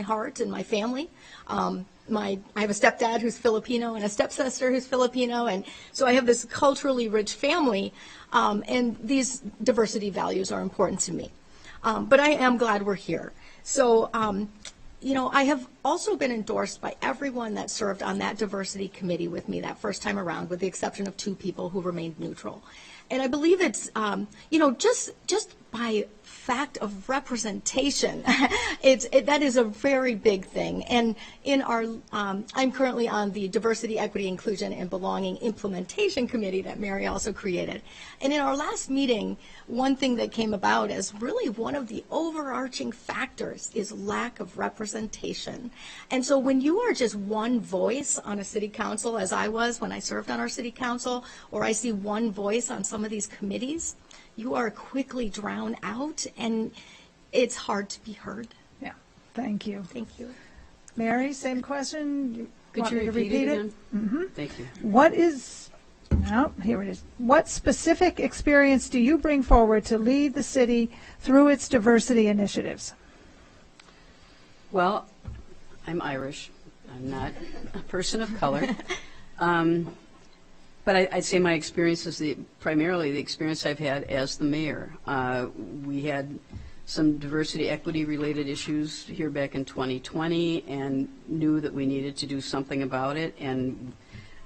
heart and my family. I have a stepdad who's Filipino and a stepsister who's Filipino, and so I have this culturally rich family, and these diversity values are important to me. But I am glad we're here. So, I have also been endorsed by everyone that served on that diversity committee with me that first time around, with the exception of 2 people who remained neutral. And I believe it's, just by fact of representation, that is a very big thing. And in our, I'm currently on the Diversity, Equity, Inclusion, and Belonging Implementation Committee that Mary also created. And in our last meeting, one thing that came about as really one of the overarching factors is lack of representation. And so when you are just one voice on a city council, as I was when I served on our city council, or I see one voice on some of these committees, you are quickly drowned out, and it's hard to be heard. Yeah, thank you. Thank you. Mary, same question. Could you repeat it again? Mm-hmm. Thank you. Here it is. What specific experience do you bring forward to lead the city through its diversity initiatives? Well, I'm Irish. I'm not a person of color. But I'd say my experience is primarily the experience I've had as the mayor. We had some diversity, equity related issues here back in 2020 and knew that we needed to do something about it. And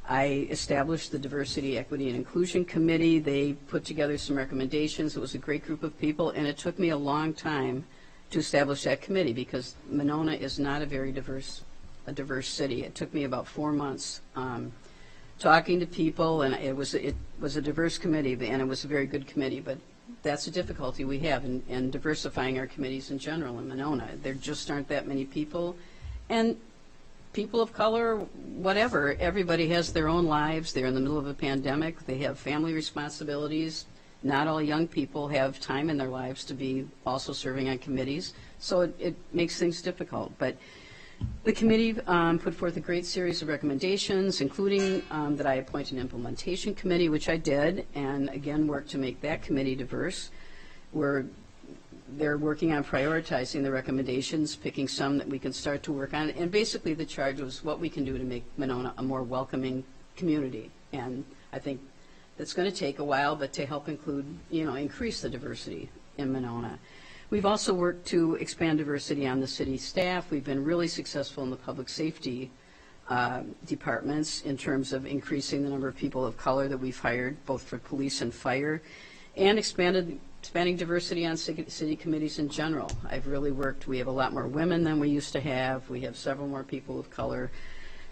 I established the Diversity, Equity, and Inclusion Committee. They put together some recommendations. It was a great group of people, and it took me a long time to establish that committee because Monona is not a very diverse city. It took me about 4 months. Talking to people, and it was a diverse committee, and it was a very good committee, but that's a difficulty we have in diversifying our committees in general in Monona. There just aren't that many people, and people of color, whatever, everybody has their own lives. They're in the middle of a pandemic. They have family responsibilities. Not all young people have time in their lives to be also serving on committees, so it makes things difficult. But the committee put forth a great series of recommendations, including that I appoint an implementation committee, which I did, and again worked to make that committee diverse. They're working on prioritizing the recommendations, picking some that we can start to work on, and basically the charge was what we can do to make Monona a more welcoming community. And I think that's going to take a while, but to help increase the diversity in Monona. We've also worked to expand diversity on the city staff. We've been really successful in the public safety departments in terms of increasing the number of people of color that we've hired, both for police and fire, and expanding diversity on city committees in general. I've really worked. We have a lot more women than we used to have. We have several more people of color.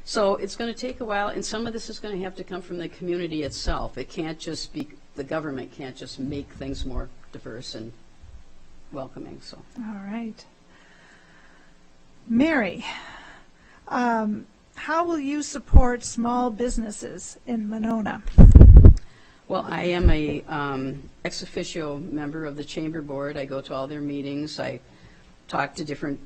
So it's going to take a while, and some of this is going to have to come from the community itself. It can't just be, the government can't just make things more diverse and welcoming. So. All right. Mary, how will you support small businesses in Monona? Well, I am a ex officio member of the Chamber Board. I go to all their meetings. I talk to different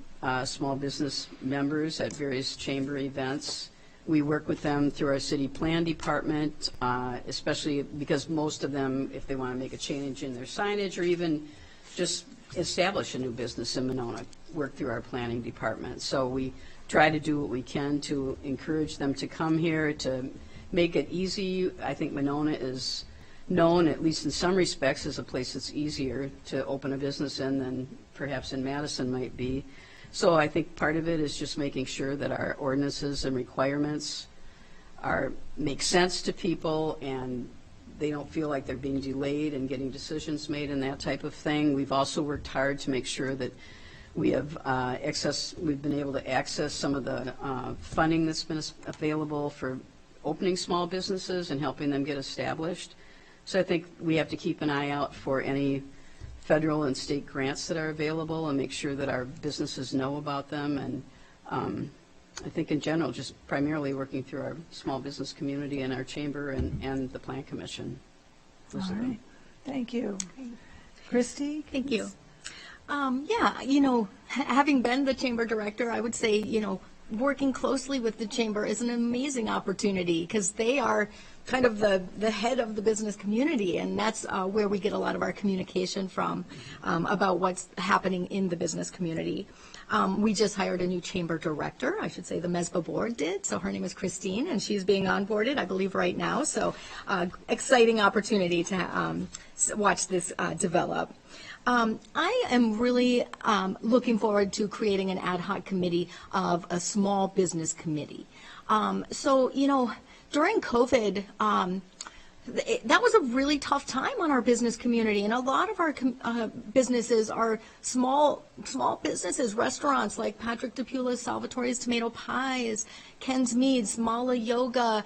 small business members at various chamber events. We work with them through our city plan department, especially because most of them, if they want to make a change in their signage or even just establish a new business in Monona, work through our planning department. So we try to do what we can to encourage them to come here, to make it easy. I think Monona is known, at least in some respects, as a place that's easier to open a business in than perhaps in Madison might be. So I think part of it is just making sure that our ordinances and requirements make sense to people and they don't feel like they're being delayed and getting decisions made and that type of thing. We've also worked hard to make sure that we have we've been able to access some of the funding that's been available for opening small businesses and helping them get established. So I think we have to keep an eye out for any federal and state grants that are available and make sure that our businesses know about them. And I think in general, just primarily working through our small business community and our chamber and the Plan Commission. All right. Thank you. Christy? Thank you. Yeah, having been the chamber director, I would say, working closely with the chamber is an amazing opportunity because they are kind of the head of the business community, and that's where we get a lot of our communication from about what's happening in the business community. We just hired a new chamber director, I should say the MESBA board did, so her name is Christine, and she's being onboarded, I believe, right now, so exciting opportunity to watch this develop. I am really looking forward to creating an ad hoc committee of a small business committee. During COVID, that was a really tough time on our business community, and a lot of our businesses are small businesses, restaurants like Patrick DePula's Salvatore's Tomato Pies, Ken's Meats, Mala Yoga,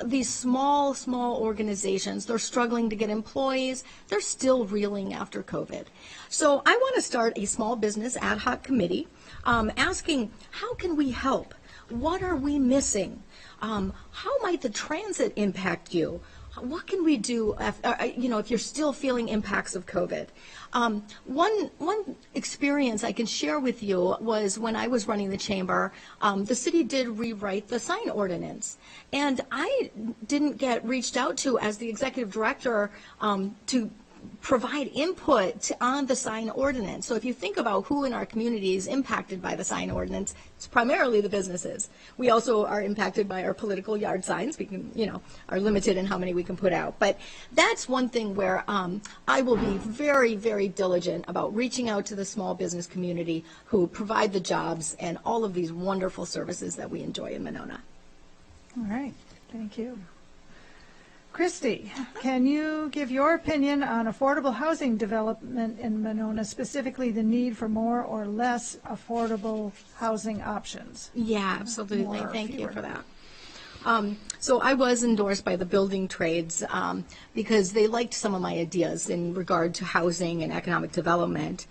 these small organizations. They're struggling to get employees. They're still reeling after COVID. So I want to start a small business ad hoc committee asking, how can we help? What are we missing? How might the transit impact you? What can we do if you're still feeling impacts of COVID? One experience I can share with you was when I was running the chamber, the city did rewrite the sign ordinance. And I didn't get reached out to as the executive director to provide input on the sign ordinance. So if you think about who in our community is impacted by the sign ordinance, it's primarily the businesses. We also are impacted by our political yard signs. We can, are limited in how many we can put out. But that's one thing where I will be very, very diligent about reaching out to the small business community who provide the jobs and all of these wonderful services that we enjoy in Monona. All right. Thank you. Christy, can you give your opinion on affordable housing development in Monona, specifically the need for more or less affordable housing options? Yeah, absolutely. Thank you for that. So I was endorsed by the building trades because they liked some of my ideas in regard to housing and economic development.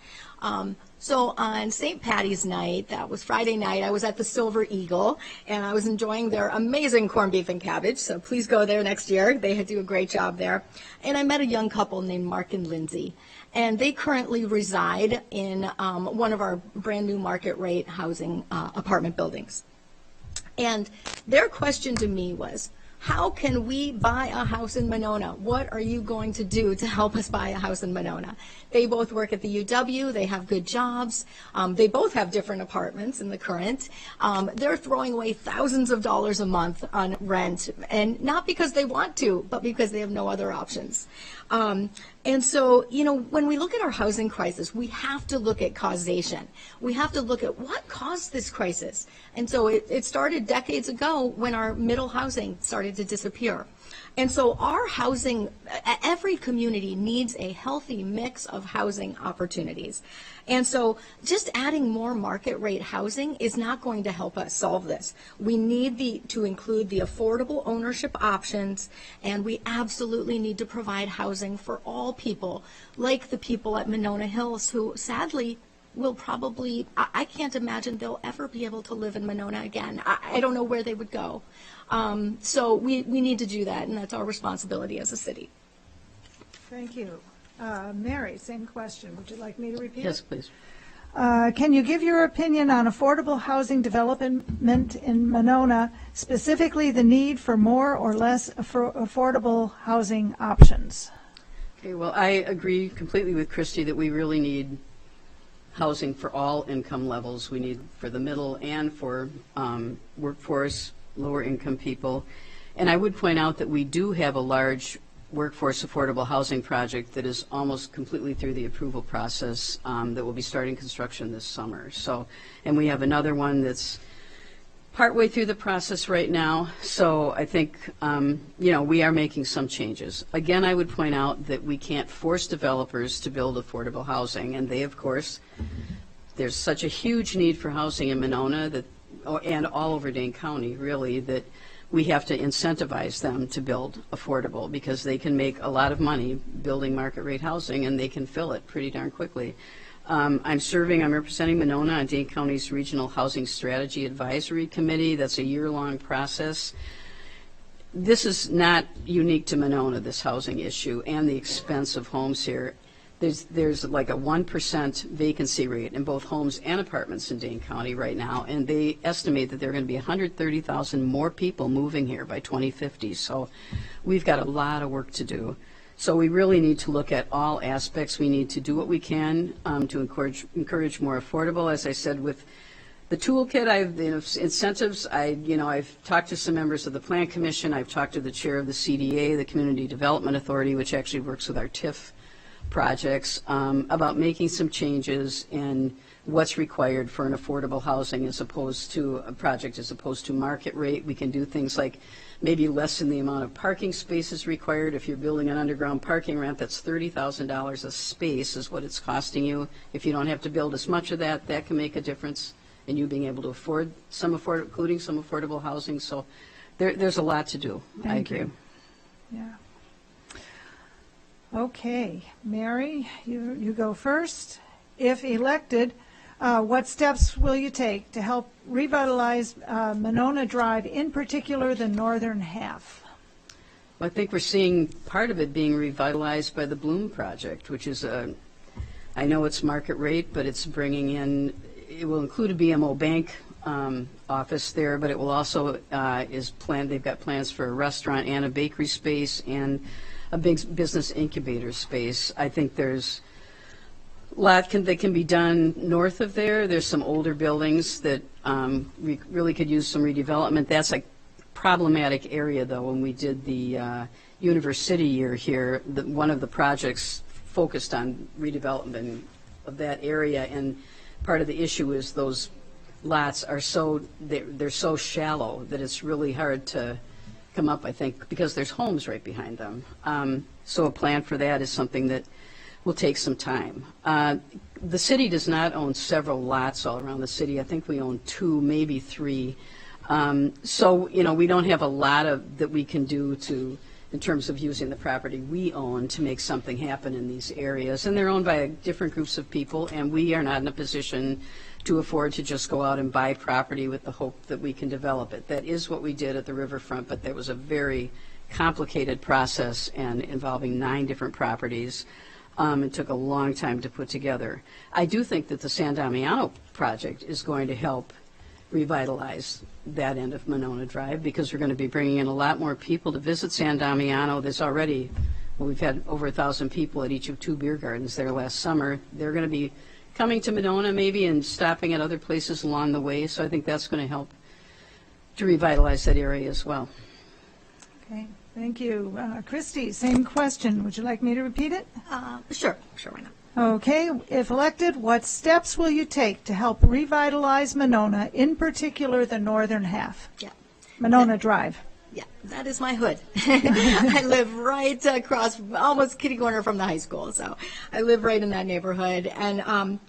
So on St. Patty's night, that was Friday night, I was at the Silver Eagle, and I was enjoying their amazing corned beef and cabbage, so please go there next year. They do a great job there. And I met a young couple named Mark and Lindsay, and they currently reside in one of our brand new market rate housing apartment buildings. And their question to me was, how can we buy a house in Monona? What are you going to do to help us buy a house in Monona? They both work at the UW. They have good jobs. They both have different apartments in the current. They're throwing away thousands of dollars a month on rent, and not because they want to, but because they have no other options. And so, when we look at our housing crisis, we have to look at causation. We have to look at what caused this crisis. And so it started decades ago when our middle housing started to disappear. And so our housing, every community needs a healthy mix of housing opportunities. And so just adding more market rate housing is not going to help us solve this. We need to include the affordable ownership options, and we absolutely need to provide housing for all people, like the people at Monona Hills who sadly will probably, I can't imagine they'll ever be able to live in Monona again. I don't know where they would go. So we need to do that, and that's our responsibility as a city. Thank you. Mary, same question. Would you like me to repeat? Yes, please. Can you give your opinion on affordable housing development in Monona, specifically the need for more or less affordable housing options? Okay, well, I agree completely with Christy that we really need housing for all income levels. We need for the middle and for workforce, lower income people. And I would point out that we do have a large workforce affordable housing project that is almost completely through the approval process that will be starting construction this summer. So, and we have another one that's partway through the process right now. So I think, we are making some changes. Again, I would point out that we can't force developers to build affordable housing. And they, of course, there's such a huge need for housing in Monona and all over Dane County, really, that we have to incentivize them to build affordable because they can make a lot of money building market rate housing and they can fill it pretty darn quickly. I'm representing Monona on Dane County's Regional Housing Strategy Advisory Committee. That's a year-long process. This is not unique to Monona, this housing issue and the expense of homes here. There's like a 1% vacancy rate in both homes and apartments in Dane County right now, and they estimate that there are going to be 130,000 more people moving here by 2050. So we've got a lot of work to do. So we really need to look at all aspects. We need to do what we can to encourage more affordable. As I said, with the toolkit, incentives. I've talked to some members of the Plan Commission. I've talked to the chair of the CDA, the Community Development Authority, which actually works with our TIF projects, about making some changes in what's required for an affordable housing as opposed to a project as opposed to market rate. We can do things like maybe lessen the amount of parking spaces required. If you're building an underground parking ramp, that's $30,000 a space is what it's costing you. If you don't have to build as much of that, that can make a difference in you being able to afford including some affordable housing. So there's a lot to do. Thank I agree. you. Yeah. Okay, Mary, you go first. If elected, what steps will you take to help revitalize Monona Drive, in particular the northern half? Well, I think we're seeing part of it being revitalized by the Bloom project, which is I know it's market rate, but it's bringing in, it will include a BMO bank office there, but it will also they've got plans for a restaurant and a bakery space and a big business incubator space. I think there's a lot that can be done north of there. There's some older buildings that really could use some redevelopment. That's a problematic area, though. When we did the University year here, one of the projects focused on redevelopment of that area, and part of the issue is those lots are they're so shallow that it's really hard to come up, I think, because there's homes right behind them. So a plan for that is something that will take some time. The city does not own several lots all around the city. I think we own 2, maybe 3. So, we don't have a lot that we can do in terms of using the property we own to make something happen in these areas. And they're owned by different groups of people, and we are not in a position to afford to just go out and buy property with the hope that we can develop it. That is what we did at the riverfront, but that was a very complicated process and involving 9 different properties. It took a long time to put together. I do think that the San Damiano project is going to help revitalize that end of Monona Drive because we're going to be bringing in a lot more people to visit San Damiano. There's already, we've had over 1,000 people at each of 2 beer gardens there last summer. They're going to be coming to Monona maybe and stopping at other places along the way. So I think that's going to help to revitalize that area as well. Okay, thank you. Christy, same question. Would you like me to repeat it? Sure, why not? Okay, if elected, what steps will you take to help revitalize Monona, in particular the northern half? Yeah. Monona Drive. Yeah, that is my hood. I live right across, almost kitty corner from the high school, so I live right in that neighborhood. And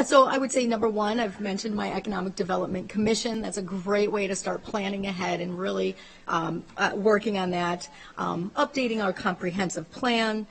so I would say number one, I've mentioned my Economic Development Commission. That's a great way to start planning ahead and really working on that, updating our comprehensive plan.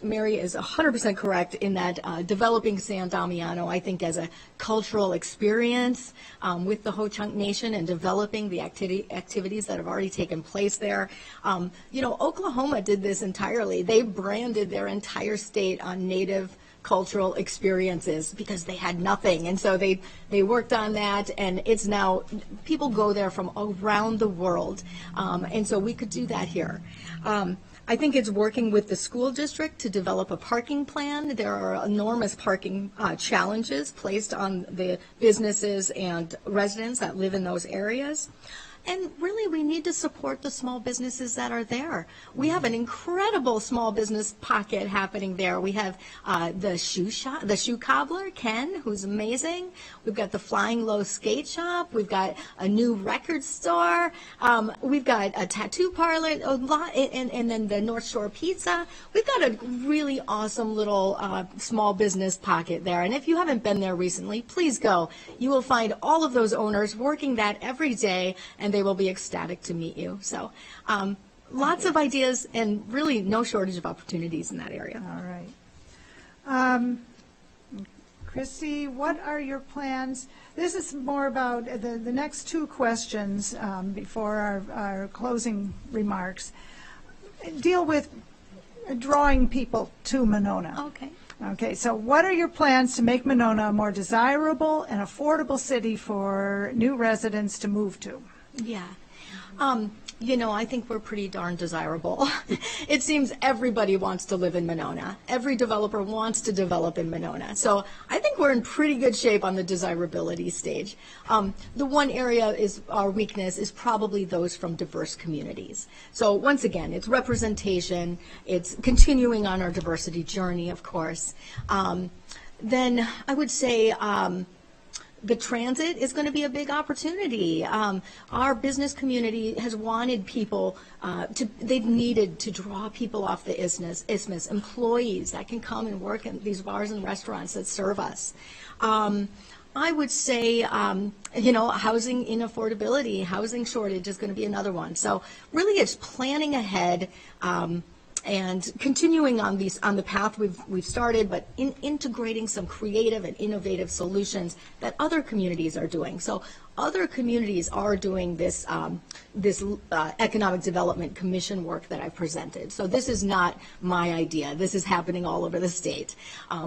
Mary is 100% correct in that developing San Damiano, I think, as a cultural experience with the Ho-Chunk Nation and developing the activities that have already taken place there. Oklahoma did this entirely. They branded their entire state on native cultural experiences because they had nothing, and so they worked on that, and it's now people go there from around the world, and so we could do that here. I think it's working with the school district to develop a parking plan. There are enormous parking challenges placed on the businesses and residents that live in those areas. And really, we need to support the small businesses that are there. We have an incredible small business pocket happening there. We have the shoe cobbler, Ken, who's amazing. We've got the Flying Low skate shop. We've got a new record store. We've got a tattoo parlor, and then the North Shore Pizza. We've got a really awesome little small business pocket there. And if you haven't been there recently, please go. You will find all of those owners working that every day, and they will be ecstatic to meet you. So lots of ideas and really no shortage of opportunities in that area. All right. Christy, what are your plans? This is more about the next two questions before our closing remarks. Deal with drawing people to Monona. Okay. Okay, so what are your plans to make Monona a more desirable and affordable city for new residents to move to? Yeah. I think we're pretty darn desirable. It seems everybody wants to live in Monona. Every developer wants to develop in Monona. So I think we're in pretty good shape on the desirability stage. The one area is our weakness is probably those from diverse communities. So once again, it's representation. It's continuing on our diversity journey, of course. Then I would say the transit is going to be a big opportunity. Our business community has wanted people they've needed to draw people off the isthmus, employees that can come and work in these bars and restaurants that serve us. I would say, housing inaffordability, housing shortage is going to be another one. So really it's planning ahead, and continuing on the path we've started, but integrating some creative and innovative solutions that other communities are doing. So other communities are doing this economic development commission work that I presented. So this is not my idea. This is happening all over the state,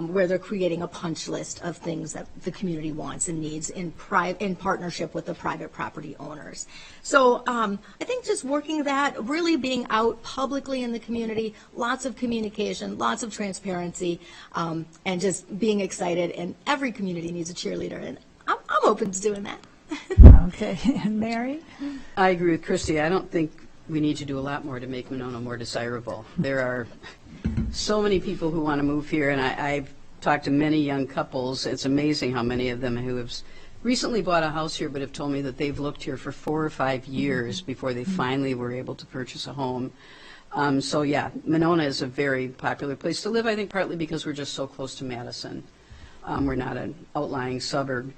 where they're creating a punch list of things that the community wants and needs in partnership with the private property owners. So I think just working that, really being out publicly in the community, lots of communication, lots of transparency, and just being excited. And every community needs a cheerleader, and I'm open to doing that. Okay, and Mary? I agree with Christy. I don't think we need to do a lot more to make Monona more desirable. There are so many people who want to move here, and I've talked to many young couples. It's amazing how many of them who have recently bought a house here but have told me that they've looked here for 4 or 5 years before they finally were able to purchase a home. So yeah, Monona is a very popular place to live, I think partly because we're just so close to Madison. We're not an outlying suburb.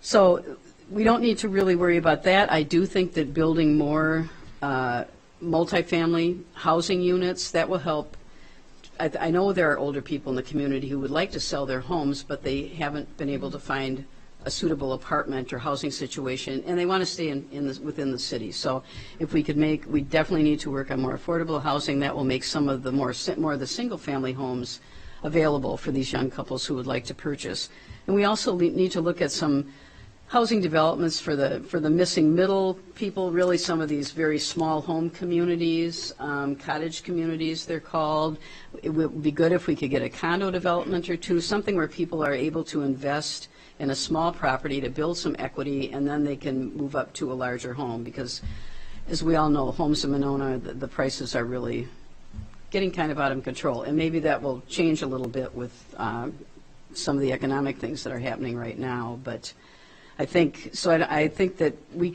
So we don't need to really worry about that. I do think that building more multifamily housing units, that will help. I know there are older people in the community who would like to sell their homes, but they haven't been able to find a suitable apartment or housing situation, and they want to stay within the city. So if we could we definitely need to work on more affordable housing. That will make some of the more of the single-family homes available for these young couples who would like to purchase. And we also need to look at some housing developments for the missing middle people, really some of these very small home communities, cottage communities they're called. It would be good if we could get a condo development or two, something where people are able to invest in a small property to build some equity, and then they can move up to a larger home, because as we all know, homes in Monona, the prices are really getting kind of out of control, and maybe that will change a little bit with some of the economic things that are happening right now. But I think that we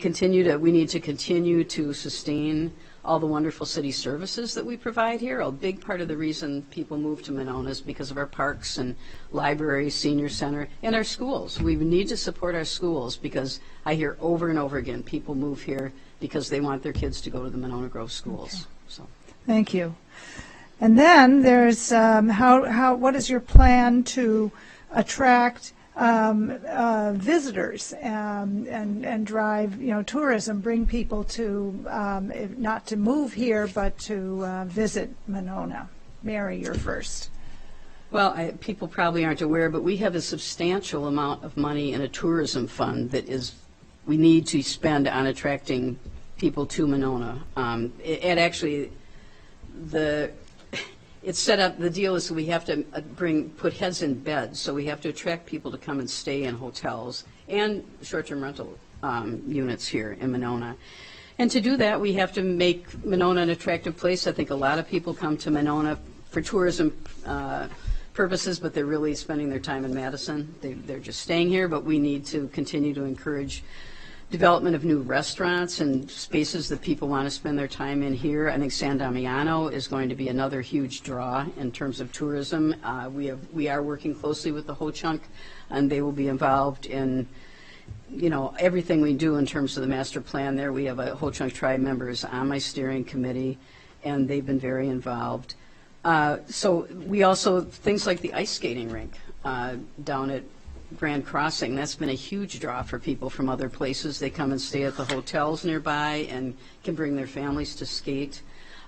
need to continue to sustain all the wonderful city services that we provide here. A big part of the reason people move to Monona is because of our parks and libraries, senior center, and our schools. We need to support our schools, because I hear over and over again people move here because they want their kids to go to the Monona Grove schools. Okay. So, thank you. And then there's what is your plan to attract visitors and drive tourism, bring people to not to move here but to visit Monona? Mary, you're first. Well, people probably aren't aware, but we have a substantial amount of money in a tourism fund that we need to spend on attracting people to Monona. It's set up, the deal is we have to put heads in beds, so we have to attract people to come and stay in hotels and short-term rental units here in Monona. And to do that, we have to make Monona an attractive place. I think a lot of people come to Monona for tourism purposes, but they're really spending their time in Madison. They're just staying here, but we need to continue to encourage development of new restaurants and spaces that people want to spend their time in here. I think San Damiano is going to be another huge draw in terms of tourism. We are working closely with the Ho Chunk, and they will be involved in everything we do in terms of the master plan there. We have a Ho Chunk Tribe members on my steering committee, and they've been very involved. So we also, things like the ice skating rink down at Grand Crossing, that's been a huge draw for people from other places. They come and stay at the hotels nearby and can bring their families to skate.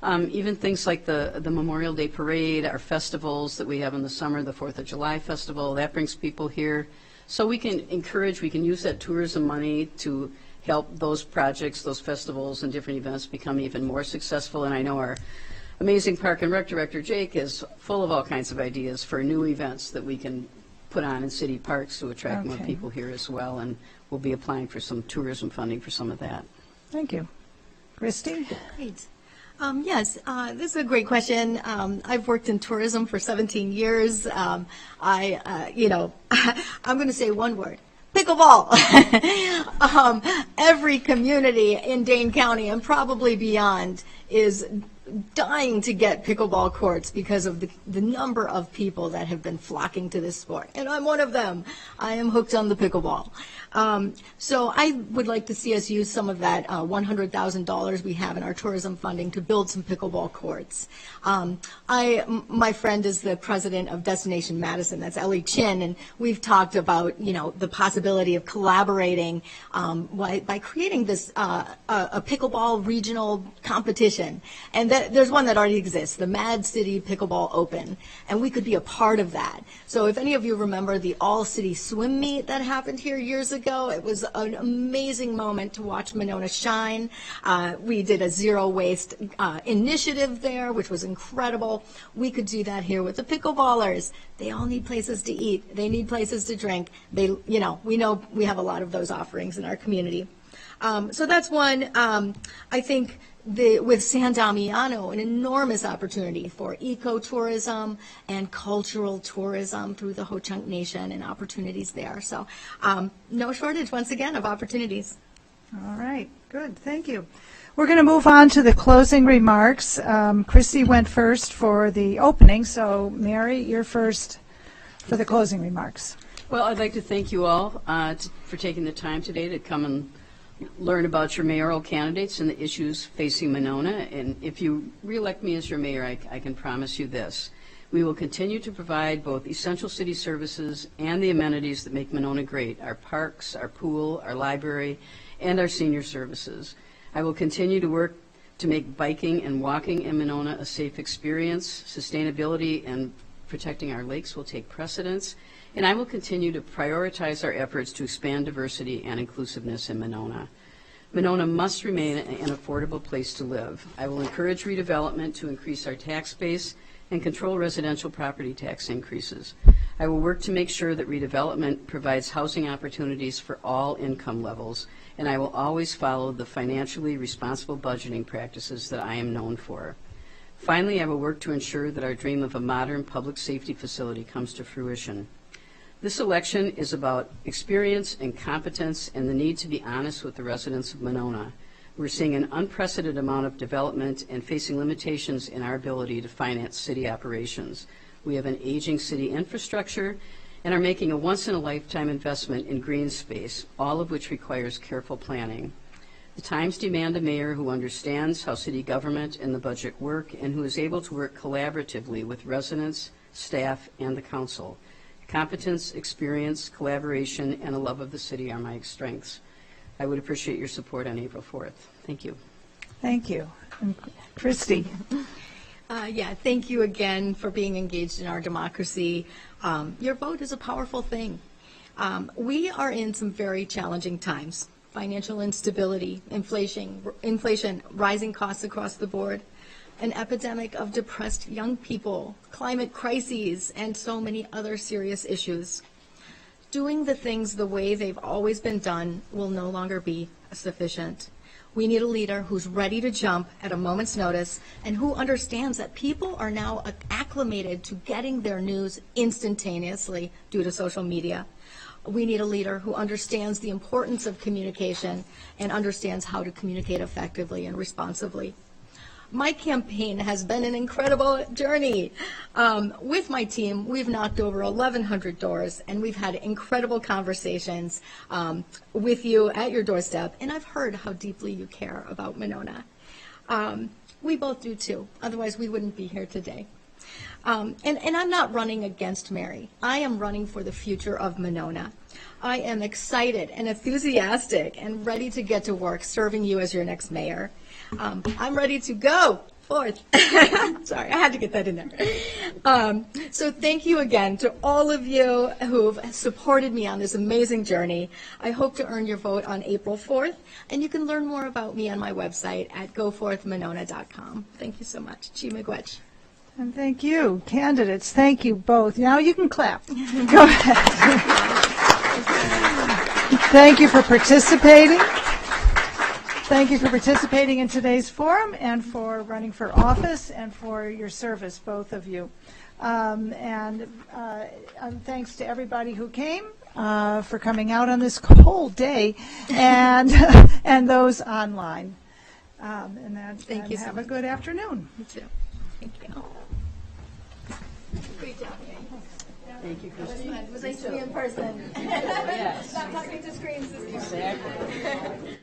Even things like the Memorial Day Parade, our festivals that we have in the summer, the 4th of July Festival, that brings people here. So we can use that tourism money to help those projects, those festivals and different events become even more successful. And I know our amazing Park and Rec Director, Jake, is full of all kinds of ideas for new events that we can put on in city parks to attract more people here as well. And we'll be applying for some tourism funding for some of that. Thank you. Christy? Great. Yes, this is a great question. I've worked in tourism for 17 years. I'm going to say one word: pickleball. Every community in Dane County and probably beyond is dying to get pickleball courts because of the number of people that have been flocking to this sport. And I'm one of them. I am hooked on the pickleball. So I would like to see us use some of that $100,000 we have in our tourism funding to build some pickleball courts. My friend is the president of Destination Madison, that's Ellie Chin, and we've talked about, the possibility of collaborating by creating this a pickleball regional competition. And there's one that already exists, the Mad City Pickleball Open, and we could be a part of that. So if any of you remember the all-city swim meet that happened here years ago, it was an amazing moment to watch Monona shine. We did a zero waste initiative there, which was incredible. We could do that here with the pickleballers. They all need places to eat. They need places to drink. We know we have a lot of those offerings in our community. So that's one. I think with San Damiano, an enormous opportunity for ecotourism and cultural tourism through the Ho Chunk Nation and opportunities there. So no shortage, once again, of opportunities. All right, good, thank you. We're going to move on to the closing remarks. Christy went first for the opening, so Mary, you're first for the closing remarks. Well, I'd like to thank you all for taking the time today to come and learn about your mayoral candidates and the issues facing Monona. And if you re-elect me as your mayor, I can promise you this: we will continue to provide both essential city services and the amenities that make Monona great: our parks, our pool, our library, and our senior services. I will continue to work to make biking and walking in Monona a safe experience. Sustainability and protecting our lakes will take precedence, and I will continue to prioritize our efforts to expand diversity and inclusiveness in Monona. Monona must remain an affordable place to live. I will encourage redevelopment to increase our tax base and control residential property tax increases. I will work to make sure that redevelopment provides housing opportunities for all income levels, and I will always follow the financially responsible budgeting practices that I am known for. Finally, I will work to ensure that our dream of a modern public safety facility comes to fruition. This election is about experience and competence and the need to be honest with the residents of Monona. We're seeing an unprecedented amount of development and facing limitations in our ability to finance city operations. We have an aging city infrastructure and are making a once-in-a-lifetime investment in green space, all of which requires careful planning. The times demand a mayor who understands how city government and the budget work and who is able to work collaboratively with residents, staff, and the council. Competence, experience, collaboration, and a love of the city are my strengths. I would appreciate your support on April 4th. Thank you. Thank you. And Christy. Thank you again for being engaged in our democracy. Your vote is a powerful thing. We are in some very challenging times: financial instability, inflation, rising costs across the board, an epidemic of depressed young people, climate crises, and so many other serious issues. Doing the things the way they've always been done will no longer be sufficient. We need a leader who's ready to jump at a moment's notice and who understands that people are now acclimated to getting their news instantaneously due to social media. We need a leader who understands the importance of communication and understands how to communicate effectively and responsibly. My campaign has been an incredible journey. With my team, we've knocked over 1,100 doors, and we've had incredible conversations with you at your doorstep, and I've heard how deeply you care about Monona. We both do too, otherwise we wouldn't be here today. And I'm not running against Mary. I am running for the future of Monona. I am excited and enthusiastic and ready to get to work serving you as your next mayor. I'm ready to go forth. Sorry, I had to get that in there. So thank you again to all of you who've supported me on this amazing journey. I hope to earn your vote on April 4th, and you can learn more about me on my website at goforthmonona.com. Thank you so much. Chi miigwech. And thank you, candidates. Thank you both. Now you can clap. Go ahead. Thank you for participating. Thank you for participating in today's forum and for running for office and for your service, both of you. And thanks to everybody who came for coming out on this cold day, and and those online. Thank you so have much. a good afternoon. You too. Thank you. Great job, Mary. Thank you, Christine. It was nice to be in person. Yes. Not talking to screens this evening. Exactly.